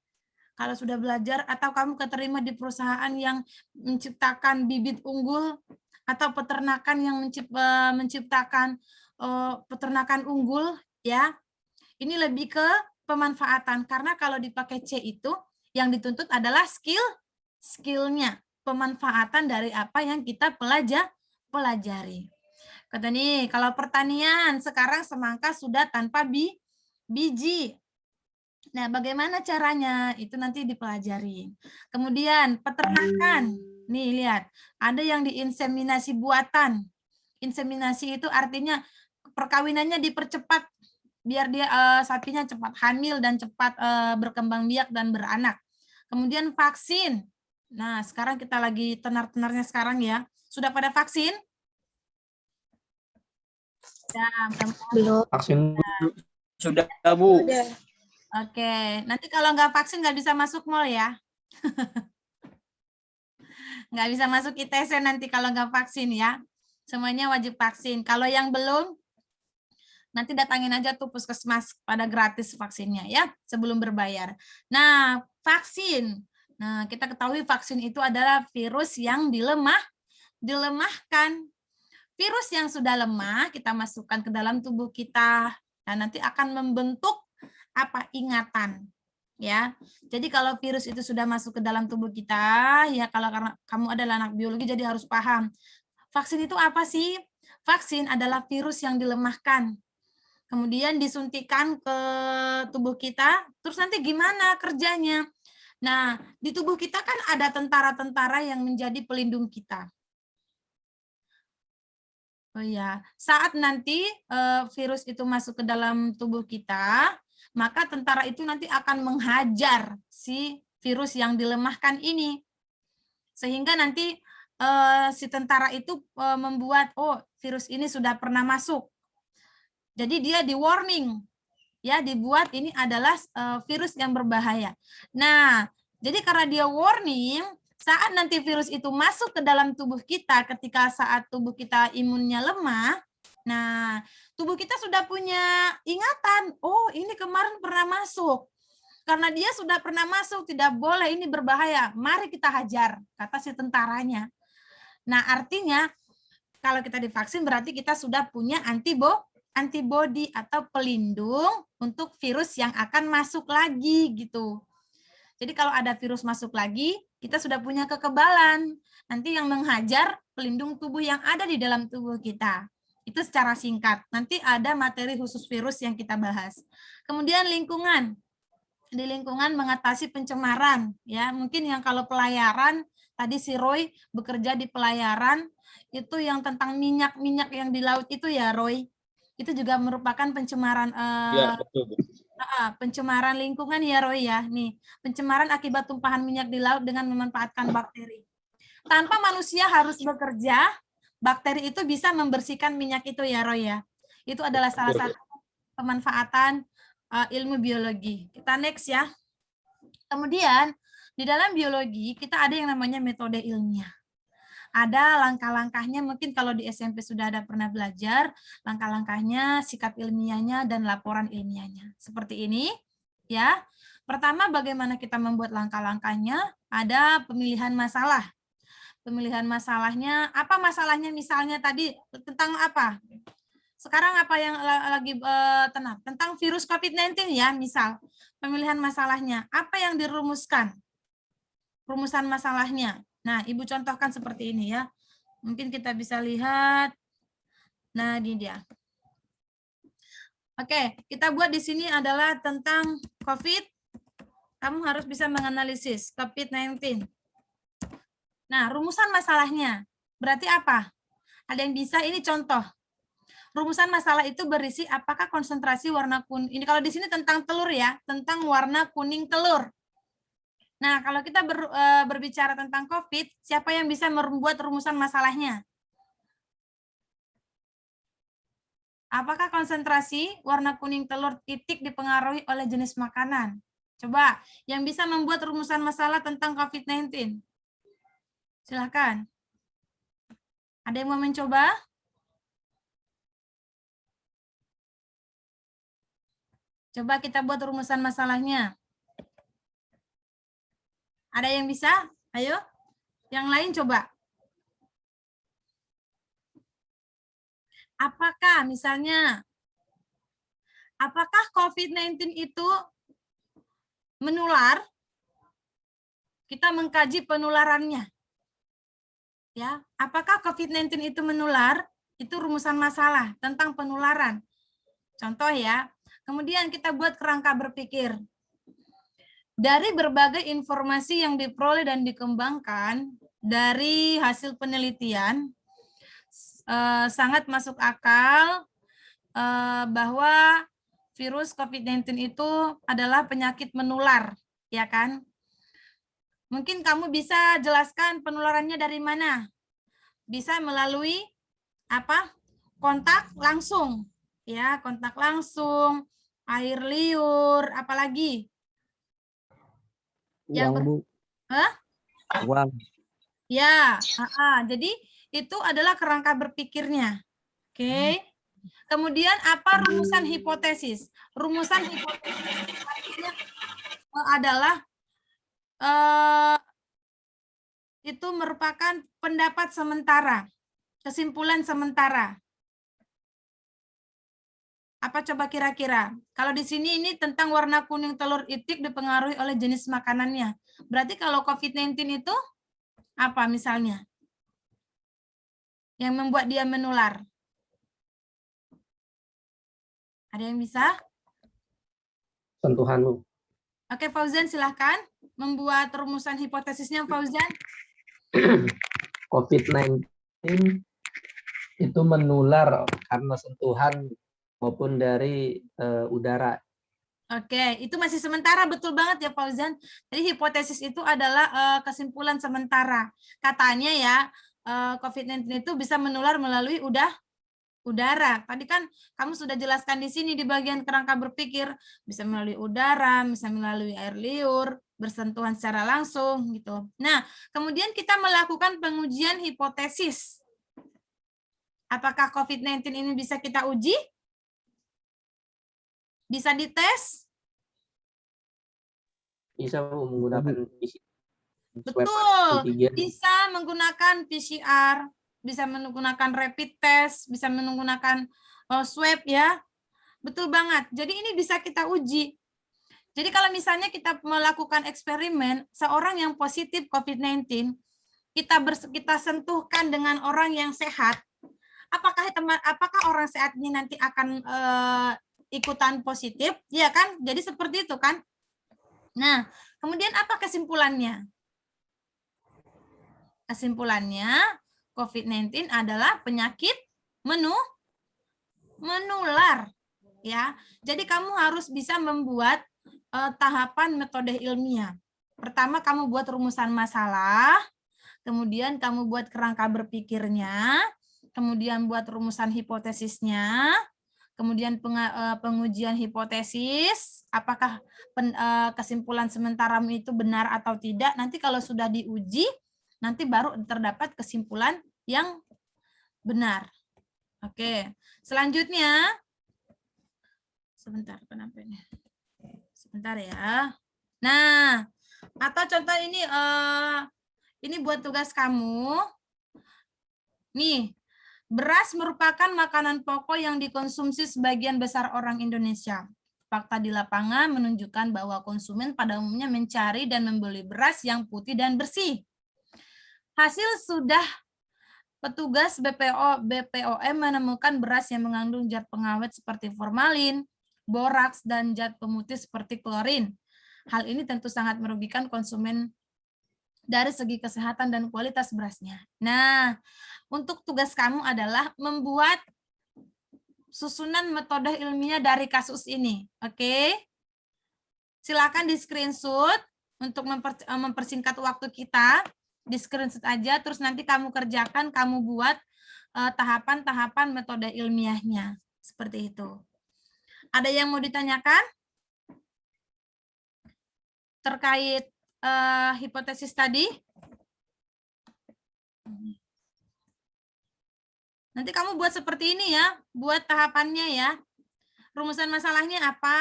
kalau sudah belajar, atau kamu keterima di perusahaan yang menciptakan bibit unggul, atau peternakan yang menciptakan peternakan unggul, ya. Ini lebih ke pemanfaatan, karena kalau dipakai C itu yang dituntut adalah skillnya, pemanfaatan dari apa yang kita pelajari. Kata nih, kalau pertanian sekarang semangka sudah tanpa biji. Nah, bagaimana caranya? Itu nanti dipelajari. Kemudian peternakan. Nih, lihat. Ada yang diinseminasi buatan. Inseminasi itu artinya perkawinannya dipercepat biar dia sapinya cepat hamil dan cepat berkembang biak dan beranak. Kemudian vaksin. Nah, sekarang kita lagi tenar-tenarnya sekarang ya. Sudah pada vaksin? Belum. Vaksin sudah, Bu. Udah. Oke, nanti kalau nggak vaksin nggak bisa masuk mall ya. Nggak bisa masuk ITC nanti kalau nggak vaksin ya. Semuanya wajib vaksin. Kalau yang belum, nanti datangin aja tuh puskesmas pada gratis vaksinnya ya, sebelum berbayar. Nah, vaksin. Nah, kita ketahui vaksin itu adalah virus yang dilemahkan. Virus yang sudah lemah kita masukkan ke dalam tubuh kita, dan nanti akan membentuk ingatan, ya. Jadi kalau virus itu sudah masuk ke dalam tubuh kita, ya, kalau karena kamu adalah anak biologi jadi harus paham. Vaksin itu apa sih? Vaksin adalah virus yang dilemahkan. Kemudian disuntikan ke tubuh kita, terus nanti gimana kerjanya? Nah, di tubuh kita kan ada tentara-tentara yang menjadi pelindung kita. Oh ya, saat nanti virus itu masuk ke dalam tubuh kita, maka tentara itu nanti akan menghajar si virus yang dilemahkan ini. Sehingga nanti si tentara itu membuat, oh virus ini sudah pernah masuk. Jadi dia di warning, ya, dibuat ini adalah virus yang berbahaya. Nah, jadi karena dia warning, saat nanti virus itu masuk ke dalam tubuh kita, ketika saat tubuh kita imunnya lemah, nah, tubuh kita sudah punya ingatan, oh ini kemarin pernah masuk. Karena dia sudah pernah masuk, tidak boleh, ini berbahaya, mari kita hajar, kata si tentaranya. Nah, artinya kalau kita divaksin berarti kita sudah punya antibodi atau pelindung untuk virus yang akan masuk lagi gitu. Jadi kalau ada virus masuk lagi, kita sudah punya kekebalan. Nanti yang menghajar pelindung tubuh yang ada di dalam tubuh kita. Itu secara singkat. Nanti ada materi khusus virus yang kita bahas. Kemudian lingkungan. Di lingkungan mengatasi pencemaran. Ya, mungkin yang kalau pelayaran, tadi si Roy bekerja di pelayaran, itu yang tentang minyak-minyak yang di laut itu ya Roy. Itu juga merupakan pencemaran Ya, betul, Bu. Pencemaran lingkungan ya Roy ya. Nih, pencemaran akibat tumpahan minyak di laut dengan memanfaatkan bakteri. Tanpa manusia harus bekerja, bakteri itu bisa membersihkan minyak itu ya Roy ya. Itu adalah salah satu pemanfaatan ilmu biologi. Kita next ya. Kemudian di dalam biologi kita ada yang namanya metode ilmiah. Ada langkah-langkahnya, mungkin kalau di SMP sudah ada pernah belajar, langkah-langkahnya, sikap ilmiahnya, dan laporan ilmiahnya. Seperti ini, ya. Pertama, bagaimana kita membuat langkah-langkahnya? Ada pemilihan masalah. Pemilihan masalahnya, apa masalahnya misalnya tadi tentang apa? Sekarang apa yang lagi tentang virus COVID-19 ya, misal pemilihan masalahnya. Apa yang dirumuskan? Rumusan masalahnya. Nah, Ibu contohkan seperti ini ya. Mungkin kita bisa lihat. Nah, ini dia. Oke, kita buat di sini adalah tentang COVID. Kamu harus bisa menganalisis COVID-19. Nah, rumusan masalahnya berarti apa? Ada yang bisa, ini contoh. Rumusan masalah itu berisi apakah konsentrasi warna kuning. Ini kalau di sini tentang telur ya, tentang warna kuning telur. Nah, kalau kita berbicara tentang COVID, siapa yang bisa membuat rumusan masalahnya? Apakah konsentrasi warna kuning telur titik dipengaruhi oleh jenis makanan? Coba, yang bisa membuat rumusan masalah tentang COVID-19. Silakan. Ada yang mau mencoba? Coba kita buat rumusan masalahnya. Ada yang bisa? Ayo. Yang lain coba. Apakah misalnya, apakah COVID-19 itu menular? Kita mengkaji penularannya. Ya, apakah COVID-19 itu menular? Itu rumusan masalah tentang penularan. Contoh ya. Kemudian kita buat kerangka berpikir. Dari berbagai informasi yang diperoleh dan dikembangkan dari hasil penelitian, sangat masuk akal bahwa virus COVID-19 itu adalah penyakit menular, ya kan? Mungkin kamu bisa jelaskan penularannya dari mana? Bisa melalui apa? Kontak langsung, ya, kontak langsung, air liur, apalagi? Uang, Bu. Hah? Uang. Ya, jadi itu adalah kerangka berpikirnya. Oke. Kemudian apa rumusan hipotesis? Rumusan hipotesis artinya adalah itu merupakan pendapat sementara, kesimpulan sementara. Apa coba kira-kira? Kalau di sini ini tentang warna kuning telur itik dipengaruhi oleh jenis makanannya. Berarti kalau COVID-19 itu apa misalnya? Yang membuat dia menular? Ada yang bisa? Sentuhan, Bu. Oke, Fauzan silahkan membuat rumusan hipotesisnya, Fauzan. COVID-19 itu menular karena sentuhan maupun dari udara. Oke, itu masih sementara, betul banget ya Fauzan. Jadi hipotesis itu adalah kesimpulan sementara. Katanya ya, COVID-19 itu bisa menular melalui udara. Tadi kan kamu sudah jelaskan di sini di bagian kerangka berpikir, bisa melalui udara, bisa melalui air liur, bersentuhan secara langsung gitu. Nah, kemudian kita melakukan pengujian hipotesis. Apakah COVID-19 ini bisa kita uji? Bisa dites? Bisa, Bu, menggunakan PCR. Betul, bisa menggunakan PCR, bisa menggunakan rapid test, bisa menggunakan swab ya. Betul banget. Jadi ini bisa kita uji. Jadi kalau misalnya kita melakukan eksperimen, seorang yang positif COVID-19, kita sentuhkan dengan orang yang sehat, apakah orang sehat ini nanti akan ikutan positif? Ya kan? Jadi seperti itu kan? Nah, kemudian apa kesimpulannya? Kesimpulannya, COVID-19 adalah penyakit menular. Ya, jadi kamu harus bisa membuat tahapan metode ilmiah. Pertama, kamu buat rumusan masalah, kemudian kamu buat kerangka berpikirnya, kemudian buat rumusan hipotesisnya, kemudian pengujian hipotesis, apakah kesimpulan sementara itu benar atau tidak. Nanti kalau sudah diuji, nanti baru terdapat kesimpulan yang benar. Oke, selanjutnya, sebentar penampilnya. Sebentar ya. Nah, atau contoh ini buat tugas kamu. Nih, Beras merupakan makanan pokok yang dikonsumsi sebagian besar orang Indonesia. Fakta di lapangan menunjukkan bahwa konsumen pada umumnya mencari dan membeli beras yang putih dan bersih. Hasil sudah petugas BPOM menemukan beras yang mengandung zat pengawet seperti formalin, boraks, dan zat pemutih seperti klorin. Hal ini tentu sangat merugikan konsumen dari segi kesehatan dan kualitas berasnya. Nah, untuk tugas kamu adalah membuat susunan metode ilmiah dari kasus ini. Oke? Silakan di screenshot untuk mempersingkat waktu kita. Di screenshot aja, terus nanti kamu kerjakan, kamu buat tahapan-tahapan metode ilmiahnya. Seperti itu. Ada yang mau ditanyakan? Terkait hipotesis tadi? Nanti kamu buat seperti ini ya, buat tahapannya ya. Rumusan masalahnya apa?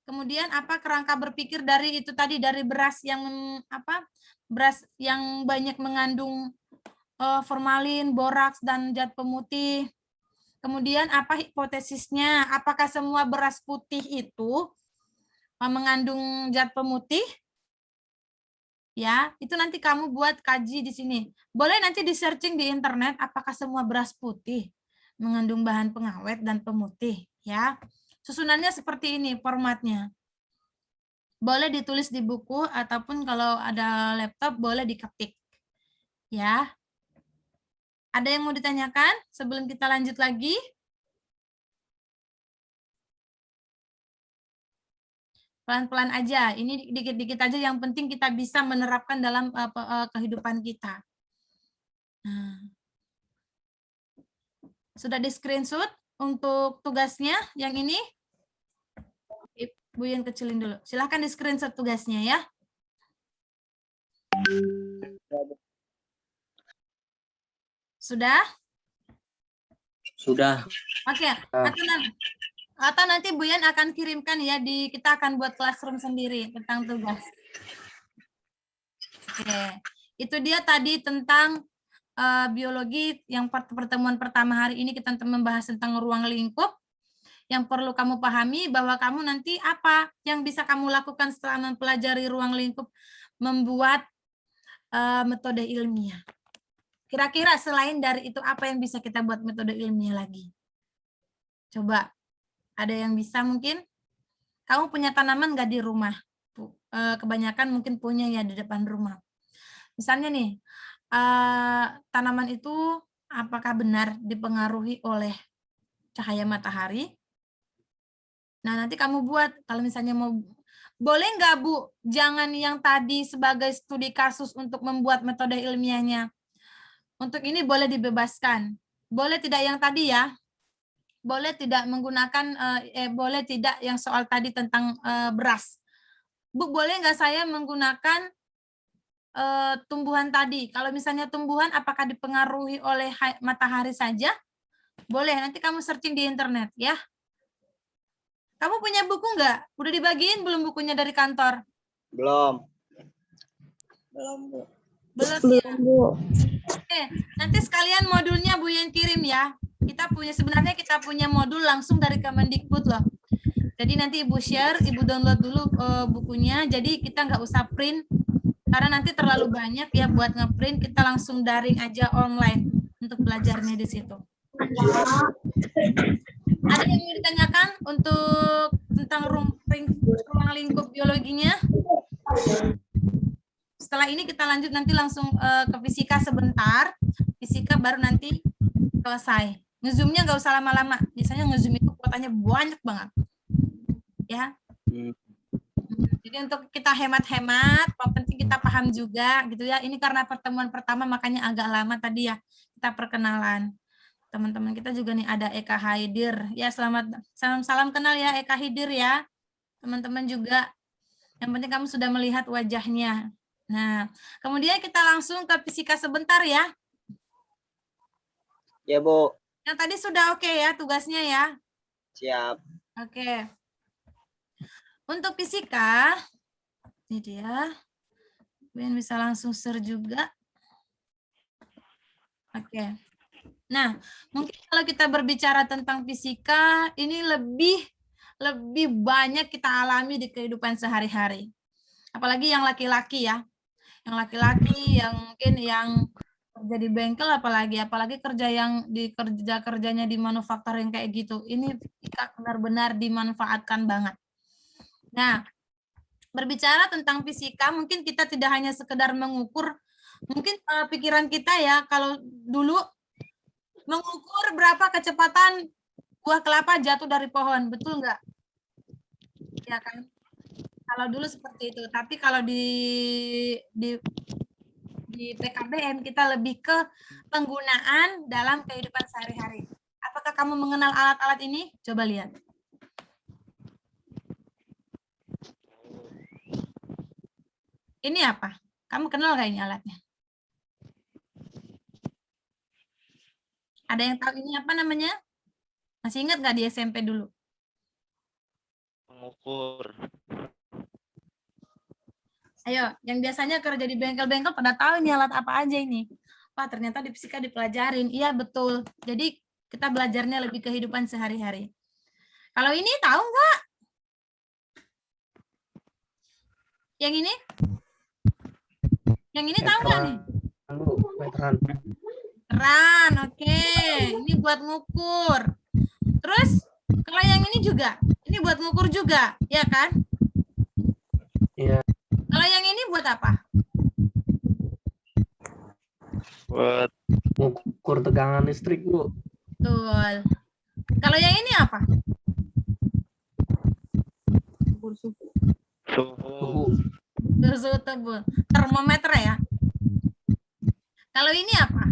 Kemudian apa kerangka berpikir dari itu tadi, dari beras yang apa? Beras yang banyak mengandung formalin, boraks, dan zat pemutih. Kemudian apa hipotesisnya? Apakah semua beras putih itu mengandung zat pemutih? Ya, itu nanti kamu buat kaji di sini. Boleh nanti di searching di internet apakah semua beras putih mengandung bahan pengawet dan pemutih, ya. Susunannya seperti ini formatnya. Boleh ditulis di buku ataupun kalau ada laptop boleh diketik. Ya. Ada yang mau ditanyakan sebelum kita lanjut lagi? Pelan-pelan aja, ini dikit-dikit aja, yang penting kita bisa menerapkan dalam kehidupan kita. Nah. Sudah di screenshot untuk tugasnya yang ini? Bu yang kecilin dulu. Silahkan di screenshot tugasnya ya. Sudah? Sudah. Oke, atau nanti Bu Yan akan kirimkan ya, kita akan buat classroom sendiri tentang tugas. Oke, itu dia tadi tentang biologi yang pertemuan pertama hari ini kita membahas tentang ruang lingkup. Yang perlu kamu pahami bahwa kamu nanti apa yang bisa kamu lakukan setelah mempelajari ruang lingkup, membuat metode ilmiah. Kira-kira selain dari itu apa yang bisa kita buat metode ilmiah lagi? Coba. Ada yang bisa mungkin? Kamu punya tanaman nggak di rumah? Kebanyakan mungkin punya ya di depan rumah. Misalnya nih, tanaman itu apakah benar dipengaruhi oleh cahaya matahari? Nah, nanti kamu buat, kalau misalnya mau, boleh nggak Bu, jangan yang tadi sebagai studi kasus untuk membuat metode ilmiahnya. Untuk ini boleh dibebaskan. Boleh tidak yang tadi ya? Boleh tidak menggunakan, boleh tidak yang soal tadi tentang beras. Bu, boleh nggak saya menggunakan tumbuhan tadi? Kalau misalnya tumbuhan apakah dipengaruhi oleh matahari saja? Boleh, nanti kamu searching di internet ya. Kamu punya buku nggak? Udah dibagiin belum bukunya dari kantor? Belum. Belum, Bu. Belum ya? Oke, nanti sekalian modulnya Bu yang kirim ya. Sebenarnya kita punya modul langsung dari Kemendikbud loh. Jadi nanti Ibu share, Ibu download dulu bukunya. Jadi kita nggak usah print karena nanti terlalu banyak ya buat ngeprint. Kita langsung daring aja online untuk belajarnya di situ. Ada yang mau ditanyakan untuk tentang ruang lingkup biologinya? Setelah ini kita lanjut nanti langsung ke fisika sebentar. Fisika baru nanti selesai. Ngezoomnya nggak usah lama-lama. Biasanya ngezoom itu kuotanya banyak banget. Ya. Jadi untuk kita hemat-hemat, yang penting kita paham juga gitu ya. Ini karena pertemuan pertama makanya agak lama tadi ya kita perkenalan. Teman-teman kita juga nih ada Eka Haidir. Ya, salam kenal ya Eka Haidir ya. Teman-teman juga. Yang penting kamu sudah melihat wajahnya. Nah, kemudian kita langsung ke fisika sebentar ya. Ya, Bu. Yang tadi sudah oke ya tugasnya ya. Siap. Oke. Untuk fisika, ini dia. Kalian bisa langsung share juga. Oke. Nah, mungkin kalau kita berbicara tentang fisika, ini lebih banyak kita alami di kehidupan sehari-hari. Apalagi yang laki-laki ya. Yang laki-laki yang mungkin yang kerja di bengkel, apalagi kerja yang kerjanya di manufaktur yang kayak gitu. Ini fisika benar-benar dimanfaatkan banget. Nah, berbicara tentang fisika, mungkin kita tidak hanya sekedar mengukur, mungkin pikiran kita ya, kalau dulu mengukur berapa kecepatan buah kelapa jatuh dari pohon, betul nggak? Ya kan? Kalau dulu seperti itu, tapi kalau di PKBM kita lebih ke penggunaan dalam kehidupan sehari-hari. Apakah kamu mengenal alat-alat ini? Coba lihat. Ini apa? Kamu kenal nggak ini alatnya? Ada yang tahu ini apa namanya? Masih ingat nggak di SMP dulu? Mengukur. Ayo, yang biasanya kerja di bengkel-bengkel pada tahu ini alat apa aja ini. Wah, ternyata di fisika dipelajarin. Iya, betul. Jadi kita belajarnya lebih kehidupan sehari-hari. Kalau ini tahu nggak? Yang ini? Yang ini tahu nggak nih? Meteran. Meteran, oke. Ini buat ngukur. Terus, kalau yang ini juga? Ini buat ngukur juga, ya kan? Iya. Kalau yang ini buat apa? Buat Mengukur tegangan listrik, Bu. Betul. Kalau yang ini apa? suhu. Suhu tubuh. Termometer ya. Kalau ini apa?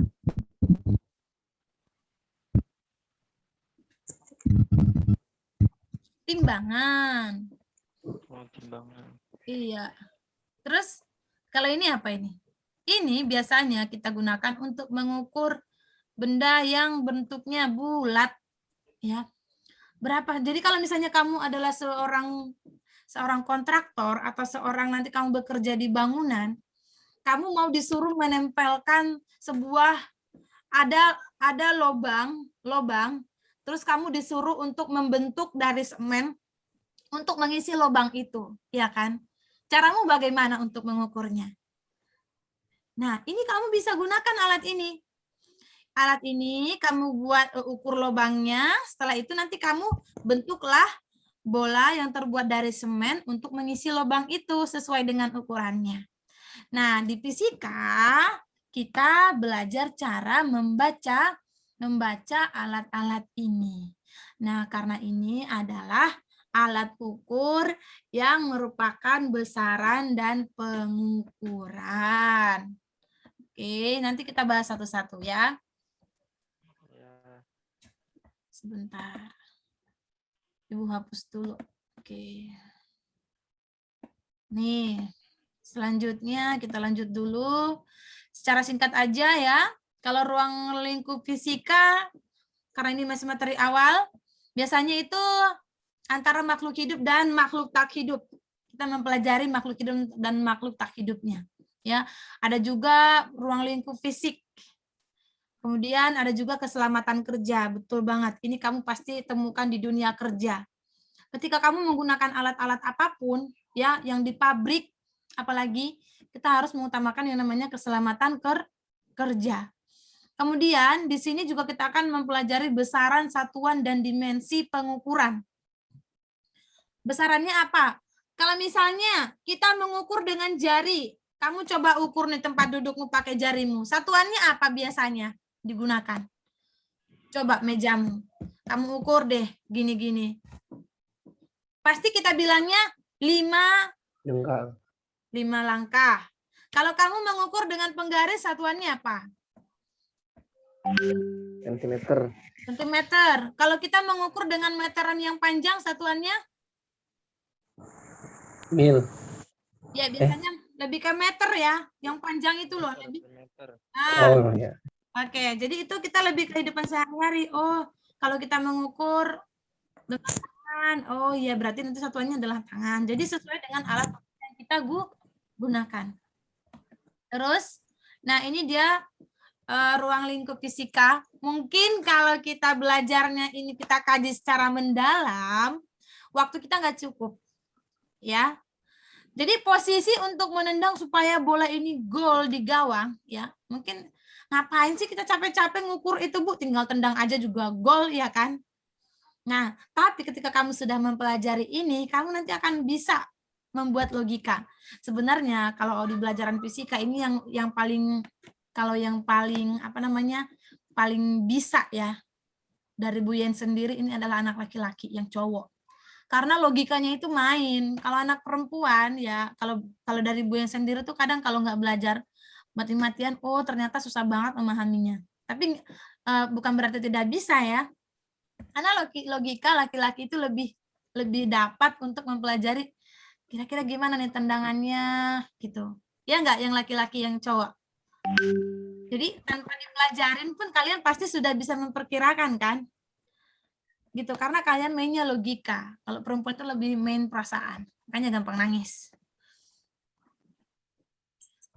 Timbangan. Timbangan. Iya. Terus kalau ini apa ini? Ini biasanya kita gunakan untuk mengukur benda yang bentuknya bulat, ya. Berapa? Jadi kalau misalnya kamu adalah seorang kontraktor atau seorang nanti kamu bekerja di bangunan, kamu mau disuruh menempelkan sebuah ada lobang, terus kamu disuruh untuk membentuk dari semen untuk mengisi lobang itu, ya kan? Caramu bagaimana untuk mengukurnya? Nah, ini kamu bisa gunakan alat ini. Alat ini kamu buat ukur lubangnya, setelah itu nanti kamu bentuklah bola yang terbuat dari semen untuk mengisi lubang itu sesuai dengan ukurannya. Nah, di fisika kita belajar cara membaca alat-alat ini. Nah, karena ini adalah alat ukur yang merupakan besaran dan pengukuran. Oke, nanti kita bahas satu-satu ya. Sebentar. Ibu hapus dulu. Oke. Nih, selanjutnya kita lanjut dulu. Secara singkat aja ya. Kalau ruang lingkup fisika, karena ini masih materi awal, biasanya itu antara makhluk hidup dan makhluk tak hidup. Kita mempelajari makhluk hidup dan makhluk tak hidupnya. Ya, ada juga ruang lingkup fisik. Kemudian ada juga keselamatan kerja, betul banget. Ini kamu pasti temukan di dunia kerja. Ketika kamu menggunakan alat-alat apapun, ya, yang di pabrik, apalagi kita harus mengutamakan yang namanya keselamatan kerja. Kemudian di sini juga kita akan mempelajari besaran, satuan, dan dimensi pengukuran. Besarannya apa? Kalau misalnya kita mengukur dengan jari, kamu coba ukur nih tempat dudukmu pakai jarimu. Satuannya apa biasanya digunakan? Coba mejamu. Kamu ukur deh, gini-gini. Pasti kita bilangnya 5 langkah. Kalau kamu mengukur dengan penggaris, satuannya apa? Sentimeter. Sentimeter. Kalau kita mengukur dengan meteran yang panjang, satuannya? Mil. Ya, biasanya lebih ke meter ya. Yang panjang itu loh. Lebih. Oh, ya. Oke, jadi itu kita lebih kehidupan sehari-hari. Oh, kalau kita mengukur dengan tangan, oh iya berarti nanti satuannya adalah tangan. Jadi sesuai dengan alat yang kita gunakan. Terus, nah ini dia ruang lingkup fisika. Mungkin kalau kita belajarnya ini kita kaji secara mendalam, waktu kita nggak cukup, ya. Jadi posisi untuk menendang supaya bola ini gol di gawang, ya. Mungkin ngapain sih kita capek-capek ngukur itu, Bu? Tinggal tendang aja juga gol, ya kan? Nah, tapi ketika kamu sudah mempelajari ini, kamu nanti akan bisa membuat logika. Sebenarnya kalau di pelajaran fisika ini yang paling apa namanya, paling bisa ya dari Bu Yen sendiri ini adalah anak laki-laki yang cowok. Karena logikanya itu main. Kalau anak perempuan ya, kalau dari Bu Yen sendiri tuh kadang kalau nggak belajar mati-matian, oh ternyata susah banget memahaminya. Tapi bukan berarti tidak bisa ya. Karena logika laki-laki itu lebih dapat untuk mempelajari kira-kira gimana nih tendangannya gitu. Ya nggak yang laki-laki yang cowok. Jadi tanpa dipelajarin pun kalian pasti sudah bisa memperkirakan kan? Gitu, karena kalian mainnya logika. Kalau perempuan itu lebih main perasaan. Makanya gampang nangis.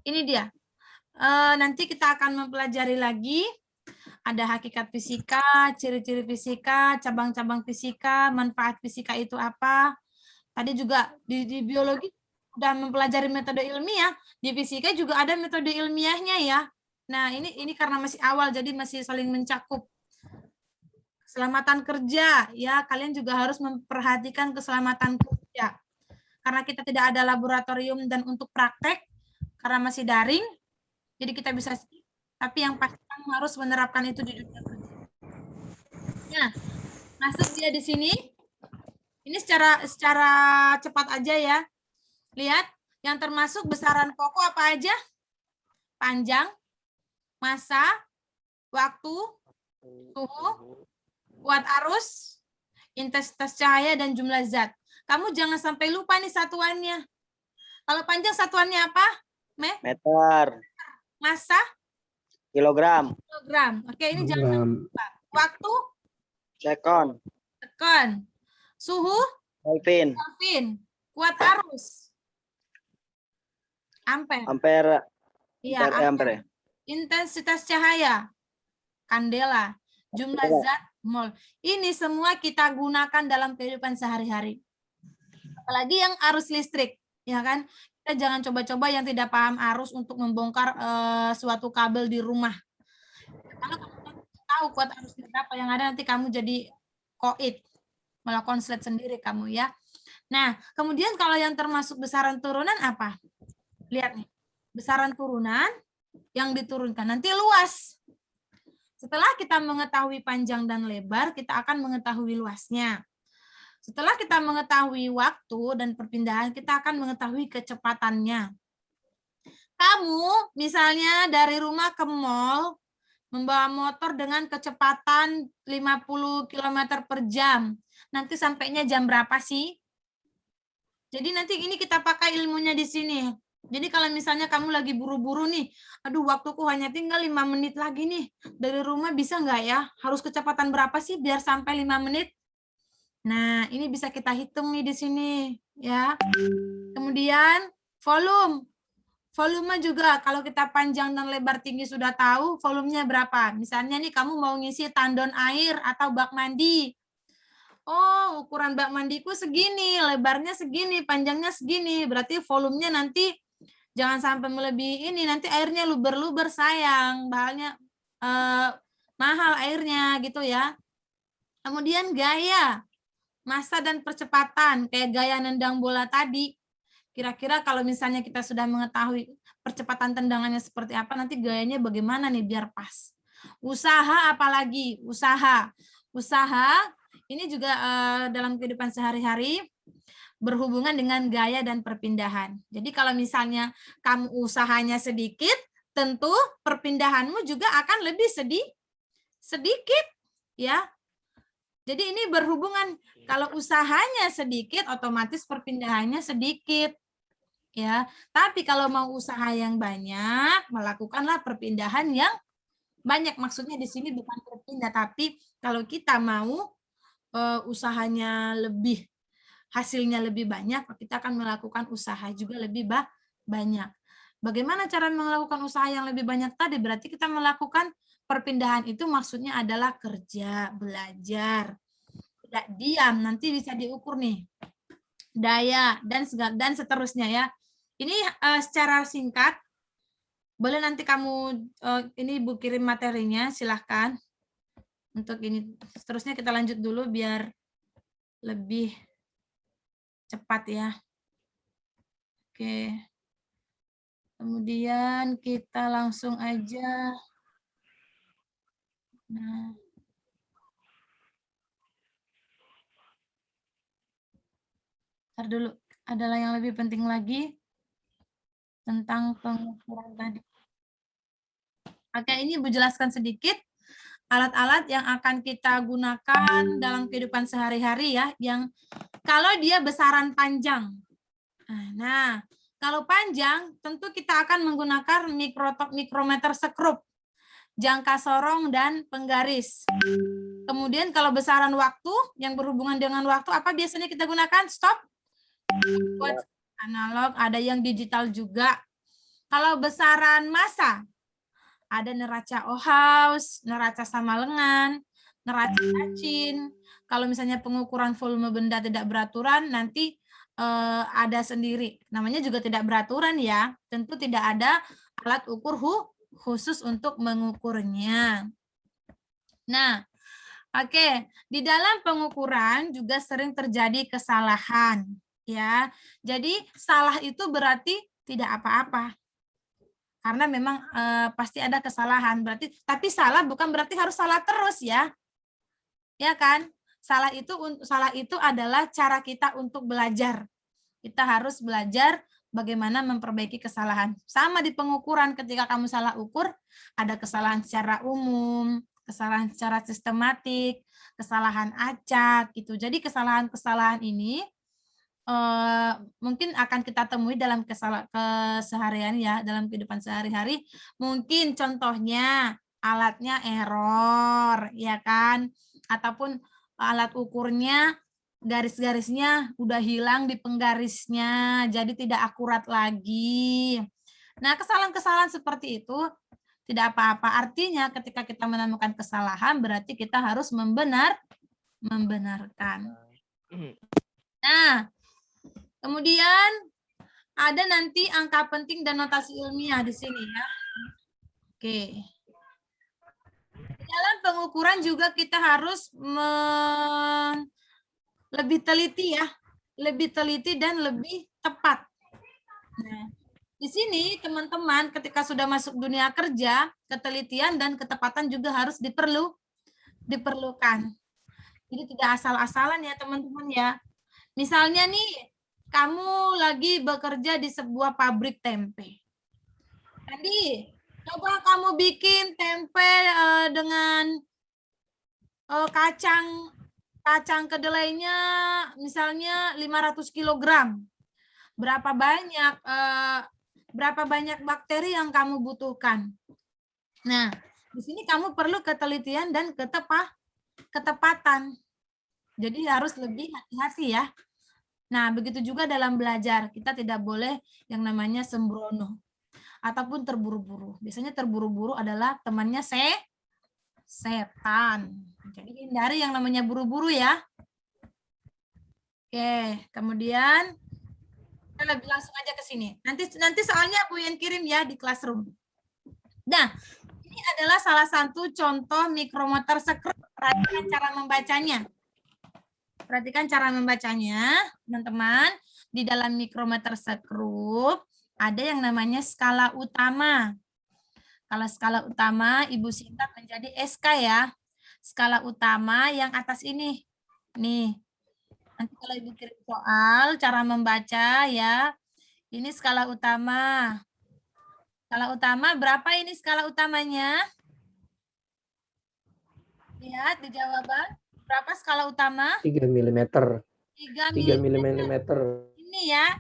Ini dia. Nanti kita akan mempelajari lagi. Ada hakikat fisika, ciri-ciri fisika, cabang-cabang fisika, manfaat fisika itu apa. Tadi juga di biologi udah mempelajari metode ilmiah, di fisika juga ada metode ilmiahnya ya. Nah, ini karena masih awal jadi masih saling mencakup. Keselamatan kerja ya, kalian juga harus memperhatikan keselamatan kerja. Karena kita tidak ada laboratorium dan untuk praktek karena masih daring, jadi kita bisa skip, tapi yang pasti kamu harus menerapkan itu di dunia kerja. Nah, masuk dia di sini. Ini secara cepat aja ya. Lihat, yang termasuk besaran pokok apa aja? Panjang, massa, waktu, suhu, kuat arus, intensitas cahaya, dan jumlah zat. Kamu jangan sampai lupa nih satuannya. Kalau panjang satuannya apa? Meter. Massa? Kilogram. Kilogram. Oke, ini jangan lupa. Waktu? Sekon. Sekon. Suhu? Kelvin. Kelvin. Kuat arus? Ampere. Ampere. Iya, Ampere. Intensitas cahaya? Kandela. Jumlah zat? Mol. Ini semua kita gunakan dalam kehidupan sehari-hari. Apalagi yang arus listrik, ya kan? Kita jangan coba-coba yang tidak paham arus untuk membongkar suatu kabel di rumah. Kalau kamu tahu kuat arusnya berapa, yang ada nanti kamu jadi koid, malah konslet sendiri kamu ya. Nah, kemudian kalau yang termasuk besaran turunan apa? Lihat nih, besaran turunan yang diturunkan nanti luas. Setelah kita mengetahui panjang dan lebar, kita akan mengetahui luasnya. Setelah kita mengetahui waktu dan perpindahan, kita akan mengetahui kecepatannya. Kamu misalnya dari rumah ke mall, membawa motor dengan kecepatan 50 km per jam. Nanti sampainya jam berapa sih? Jadi nanti ini kita pakai ilmunya di sini. Jadi kalau misalnya kamu lagi buru-buru nih, aduh waktuku hanya tinggal 5 menit lagi nih. Dari rumah bisa nggak ya? Harus kecepatan berapa sih biar sampai 5 menit? Nah, ini bisa kita hitung nih di sini, ya. Kemudian volume. Volume juga kalau kita panjang dan lebar tinggi sudah tahu, volumenya berapa. Misalnya nih kamu mau ngisi tandon air atau bak mandi. Oh, ukuran bak mandiku segini, lebarnya segini, panjangnya segini. Berarti volumenya nanti jangan sampai melebihi ini, nanti airnya luber-luber sayang, bahannya mahal airnya gitu ya. Kemudian gaya. Massa dan percepatan, kayak gaya nendang bola tadi. Kira-kira kalau misalnya kita sudah mengetahui percepatan tendangannya seperti apa, nanti gayanya bagaimana nih biar pas. Usaha apalagi? Usaha. Usaha ini juga dalam kehidupan sehari-hari berhubungan dengan gaya dan perpindahan. Jadi kalau misalnya kamu usahanya sedikit, tentu perpindahanmu juga akan lebih sedikit, ya. Jadi ini berhubungan, kalau usahanya sedikit, otomatis perpindahannya sedikit. Ya, tapi kalau mau usaha yang banyak, melakukanlah perpindahan yang banyak. Maksudnya di sini bukan berpindah, tapi kalau kita mau usahanya hasilnya lebih banyak, kita akan melakukan usaha juga lebih banyak. Bagaimana cara melakukan usaha yang lebih banyak tadi? Berarti kita melakukan perpindahan itu maksudnya adalah kerja, belajar. Tidak diam, nanti bisa diukur nih. Daya, dan seterusnya ya. Ini secara singkat. Boleh nanti kamu, ini Ibu kirim materinya, silahkan. Untuk ini, seterusnya kita lanjut dulu biar lebih cepat ya. Oke. Kemudian kita langsung aja. Nah. Ntar dulu, adalah yang lebih penting lagi tentang pengukuran tadi. Oke, ini Ibu jelaskan sedikit alat-alat yang akan kita gunakan dalam kehidupan sehari-hari ya, yang kalau dia besaran panjang. Nah, kalau panjang, tentu kita akan menggunakan mikrometer sekrup, jangka sorong, dan penggaris. Kemudian kalau besaran waktu, yang berhubungan dengan waktu, apa biasanya kita gunakan? Stop. Buat analog, ada yang digital juga. Kalau besaran massa, ada neraca Ohaus, neraca sama lengan, neraca racin. Kalau misalnya pengukuran volume benda tidak beraturan, nanti ada sendiri. Namanya juga tidak beraturan ya. Tentu tidak ada alat ukur khusus untuk mengukurnya. Nah, oke. Di dalam pengukuran juga sering terjadi kesalahan. Ya, jadi salah itu berarti tidak apa-apa. Karena memang pasti ada kesalahan. Berarti, tapi salah bukan berarti harus salah terus ya. Ya kan? Salah itu adalah cara kita untuk belajar. Kita harus belajar bagaimana memperbaiki kesalahan. Sama di pengukuran, ketika kamu salah ukur, ada kesalahan secara umum, kesalahan secara sistematik, kesalahan acak gitu. Jadi kesalahan-kesalahan ini mungkin akan kita temui dalam keseharian ya, dalam kehidupan sehari-hari. Mungkin contohnya alatnya error, ya kan? Ataupun alat ukurnya garis-garisnya udah hilang di penggarisnya, jadi tidak akurat lagi. Nah, kesalahan-kesalahan seperti itu tidak apa-apa. Artinya ketika kita menemukan kesalahan, berarti kita harus membenarkan. Nah, kemudian ada nanti angka penting dan notasi ilmiah di sini ya. Oke. Dalam pengukuran juga kita harus lebih teliti ya, lebih teliti dan lebih tepat. Nah, di sini teman-teman ketika sudah masuk dunia kerja, ketelitian dan ketepatan juga harus diperlukan. Jadi tidak asal-asalan ya teman-teman ya. Misalnya nih, kamu lagi bekerja di sebuah pabrik tempe. Jadi, coba kamu bikin tempe dengan kacang kedelainya misalnya 500 kg. Berapa banyak bakteri yang kamu butuhkan. Nah, di sini kamu perlu ketelitian dan ketepatan. Jadi harus lebih hati-hati ya. Nah, begitu juga dalam belajar. Kita tidak boleh yang namanya sembrono ataupun terburu-buru. Biasanya terburu-buru adalah temannya setan. Jadi hindari yang namanya buru-buru ya. Oke, kemudian kita lebih langsung aja ke sini. Nanti soalnya Bu yang kirim ya di classroom. Nah, ini adalah salah satu contoh mikrometer sekrup. Perhatikan cara membacanya. Perhatikan cara membacanya, teman-teman. Di dalam mikrometer sekrup ada yang namanya skala utama. Kalau skala utama, Ibu singkat menjadi SK ya. Skala utama yang atas ini. Nih. Nanti kalau Ibu kirim soal, cara membaca ya. Ini skala utama. Skala utama, berapa ini skala utamanya? Lihat di jawaban. Berapa skala utama? 3 mm. 3 mm.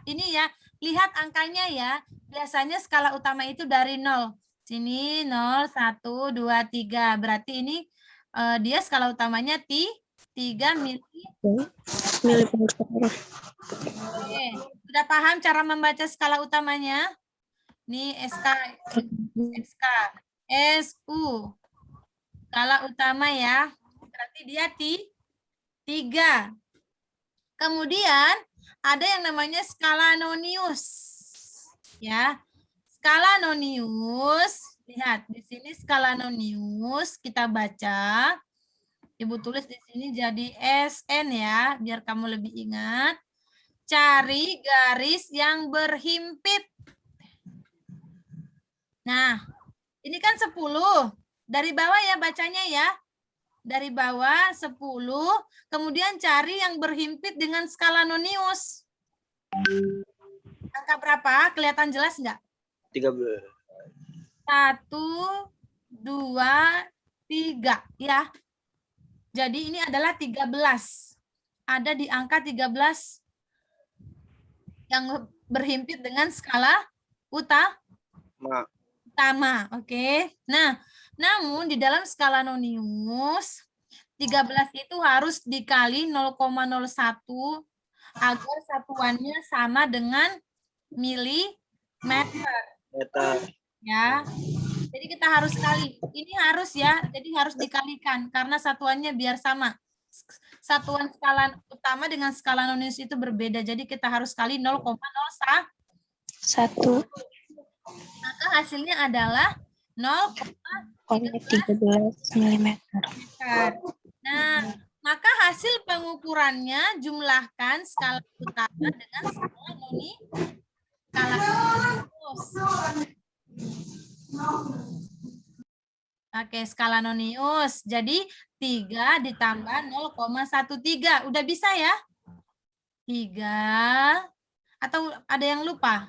Ini ya. Lihat angkanya ya. Biasanya skala utama itu dari 0. Sini 0, 1, 2, 3. Berarti ini dia skala utamanya 3 mm. Oke. Sudah paham cara membaca skala utamanya? Ini SK. SU. Skala utama ya. Berarti dia 3. Kemudian ada yang namanya skala nonius. Ya. Skala nonius, lihat di sini skala nonius kita baca. Ibu tulis di sini jadi SN ya, biar kamu lebih ingat. Cari garis yang berhimpit. Nah, ini kan 10. Dari bawah ya bacanya ya. Dari bawah 10, kemudian cari yang berhimpit dengan skala nonius. Angka berapa? Kelihatan jelas nggak? 13. 1, 2, 3 ya. Jadi ini adalah 13. Ada di angka 13 yang berhimpit dengan skala utama. Oke. Nah, namun di dalam skala nonius 13 itu harus dikali 0,01 agar satuannya sama dengan milimeter. Ya. Jadi kita harus kali. Ini harus ya, jadi harus dikalikan karena satuannya biar sama. Satuan skala utama dengan skala nonius itu berbeda. Jadi kita harus kali 0,01. Maka hasilnya adalah 0,13 mm. Nah, maka hasil pengukurannya jumlahkan skala utama dengan skala nonius. Oke, skala nonius. Jadi 3 ditambah 0,13. Udah bisa ya? 3. Atau ada yang lupa?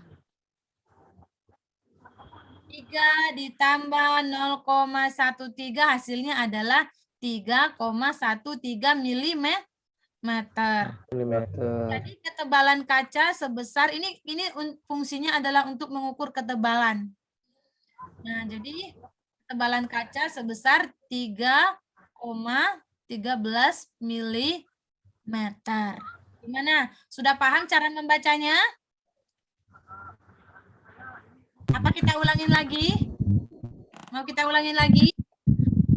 3 ditambah 0,13 hasilnya adalah 3,13 mm. Jadi ketebalan kaca sebesar ini fungsinya adalah untuk mengukur ketebalan. Nah, jadi ketebalan kaca sebesar 3,13 mm. Gimana? Sudah paham cara membacanya? Apa kita ulangin lagi? Mau kita ulangin lagi?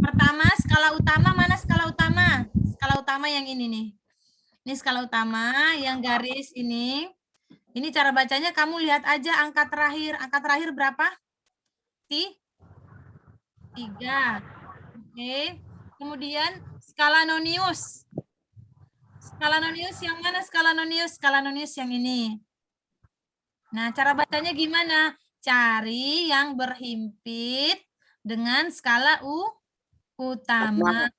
Pertama, skala utama. Mana skala utama? Skala utama yang ini nih. Ini skala utama, yang garis ini. Ini cara bacanya, kamu lihat aja angka terakhir. Angka terakhir berapa? 3. Oke. Kemudian skala nonius. Skala nonius yang mana skala nonius? Skala nonius yang ini. Nah, cara bacanya gimana? Cari yang berhimpit dengan skala utama.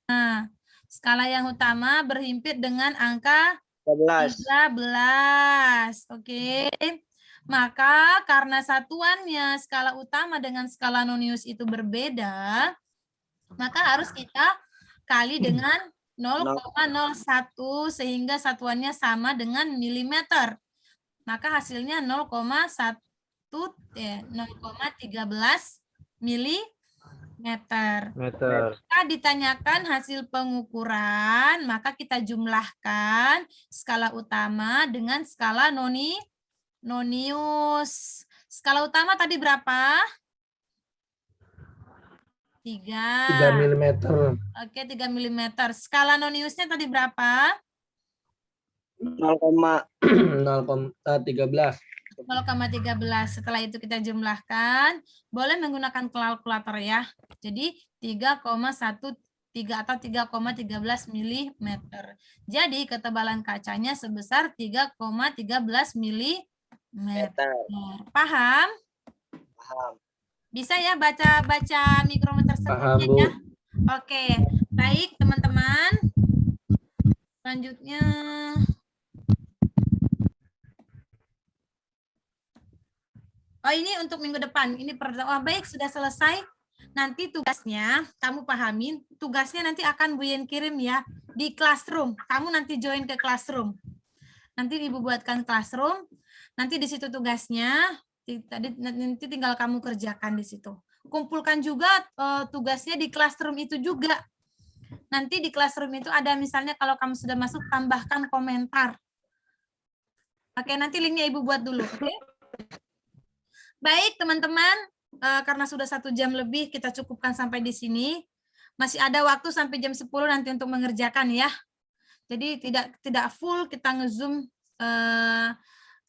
Skala yang utama berhimpit dengan angka 13. Oke. Maka karena satuannya skala utama dengan skala nonius itu berbeda, maka harus kita kali dengan 0,01 sehingga satuannya sama dengan milimeter. Maka hasilnya 0,13 milimeter. Jika ditanyakan hasil pengukuran, maka kita jumlahkan skala utama dengan skala nonius. Skala utama tadi berapa? 3 mm. Oke, 3 mm. Skala noniusnya tadi berapa? 0,13. 0,13. Setelah itu kita jumlahkan. Boleh menggunakan kalkulator ya. Jadi 3,13 atau 3,13 mm. Jadi ketebalan kacanya sebesar 3,13 mm. Paham? Paham. Bisa ya baca mikrometer sebelumnya ya? Oke, baik teman-teman. Selanjutnya. Oh, ini untuk minggu depan. Ini baik, sudah selesai. Nanti tugasnya, kamu pahamin, tugasnya nanti akan Bu Yen kirim ya di Classroom. Kamu nanti join ke Classroom. Nanti Ibu buatkan Classroom. Nanti di situ tugasnya, nanti tinggal kamu kerjakan di situ. Kumpulkan juga tugasnya di Classroom itu juga. Nanti di Classroom itu ada misalnya kalau kamu sudah masuk, tambahkan komentar. Oke, nanti linknya Ibu buat dulu. Oke? Baik teman-teman, karena sudah 1 jam lebih kita cukupkan sampai di sini. Masih ada waktu sampai jam 10 nanti untuk mengerjakan ya. Jadi tidak full kita nge-zoom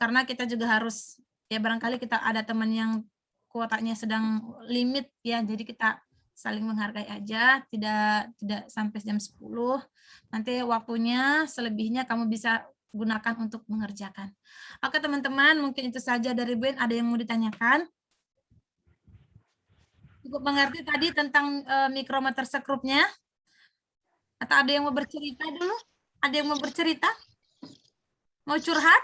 karena kita juga harus ya barangkali kita ada teman yang kuotanya sedang limit ya. Jadi kita saling menghargai aja, tidak sampai jam 10. Nanti waktunya selebihnya kamu bisa gunakan untuk mengerjakan. Oke teman-teman, mungkin itu saja dari Ben. Ada yang mau ditanyakan? Cukup mengerti tadi tentang mikrometer sekrupnya? Atau ada yang mau bercerita dulu? Ada yang mau bercerita? Mau curhat?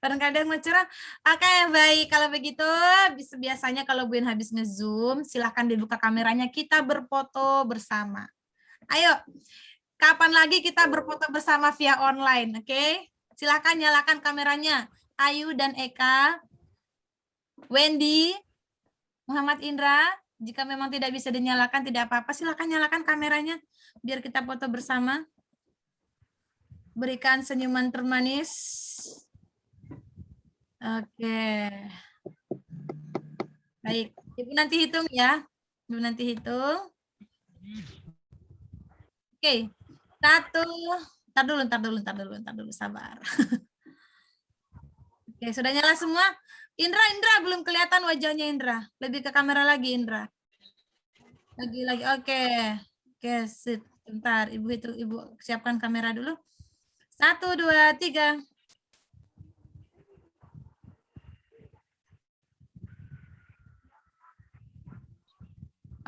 Barangkali ada yang mau curhat? Oke, baik. Kalau begitu, biasanya kalau Bu habis nge-zoom, silahkan dibuka kameranya, kita berfoto bersama. Ayo, kapan lagi kita berfoto bersama via online, oke? Silahkan nyalakan kameranya. Ayu dan Eka, Wendy, Muhammad Indra, jika memang tidak bisa dinyalakan, tidak apa-apa, silahkan nyalakan kameranya, biar kita foto bersama. Berikan senyuman termanis. Oke. Baik, Ibu nanti hitung ya. Ibu nanti hitung. Oke. 1, Ntar dulu, sabar. Oke, sudah nyala semua? Indra, belum kelihatan wajahnya Indra. Lebih ke kamera lagi, Indra. Lagi. Oke, sebentar. Ibu hitung, Ibu siapkan kamera dulu. 1, 2, 3.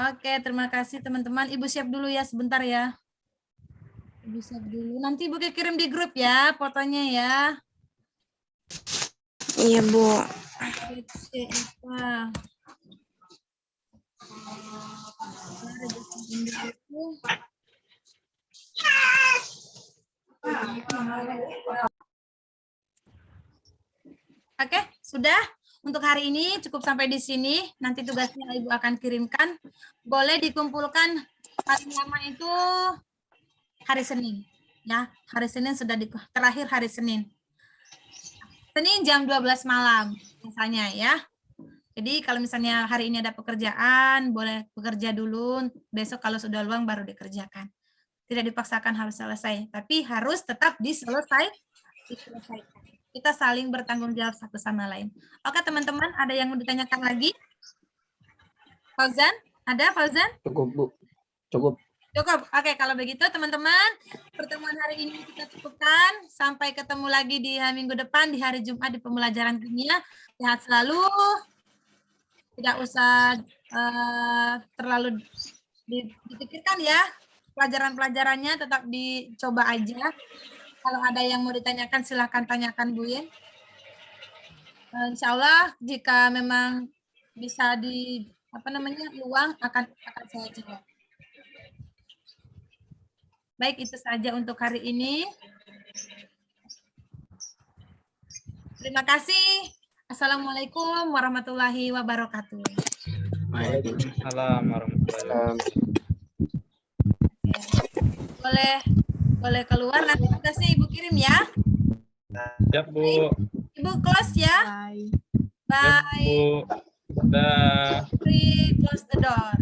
Oke, terima kasih teman-teman. Ibu siap dulu ya, sebentar ya. Ibu siap dulu. Nanti Ibu kirim di grup ya, fotonya ya. Iya, Bu. Oke, sudah. Untuk hari ini cukup sampai di sini. Nanti tugasnya Ibu akan kirimkan. Boleh dikumpulkan paling lama itu hari Senin. Ya, hari Senin sudah terakhir hari Senin. Senin jam 12 malam misalnya ya. Jadi kalau misalnya hari ini ada pekerjaan, boleh bekerja dulu. Besok kalau sudah luang baru dikerjakan. Tidak dipaksakan harus selesai, tapi harus tetap diselesaikan. Kita saling bertanggung jawab satu sama lain. Oke teman-teman, ada yang mau ditanyakan lagi? Fauzan? Ada Fauzan? Cukup, Bu. Cukup. Oke, kalau begitu teman-teman, pertemuan hari ini kita cukupkan. Sampai ketemu lagi di minggu depan, di hari Jumat di pembelajaran kimia. Sehat selalu. Tidak usah terlalu dipikirkan ya. Pelajaran-pelajarannya tetap dicoba aja. Kalau ada yang mau ditanyakan, silahkan tanyakan Bu Yen. Insya Allah, jika memang bisa luang akan saya jawab. Baik, itu saja untuk hari ini. Terima kasih. Assalamualaikum warahmatullahi wabarakatuh. Waalaikumsalam warahmatullahi wabarakatuh. Boleh keluar, nanti tugasnya Ibu kirim ya. Siap, Bu. Ibu close ya. Bye. Bye. Siap, Bu. Dah. Free, close the door.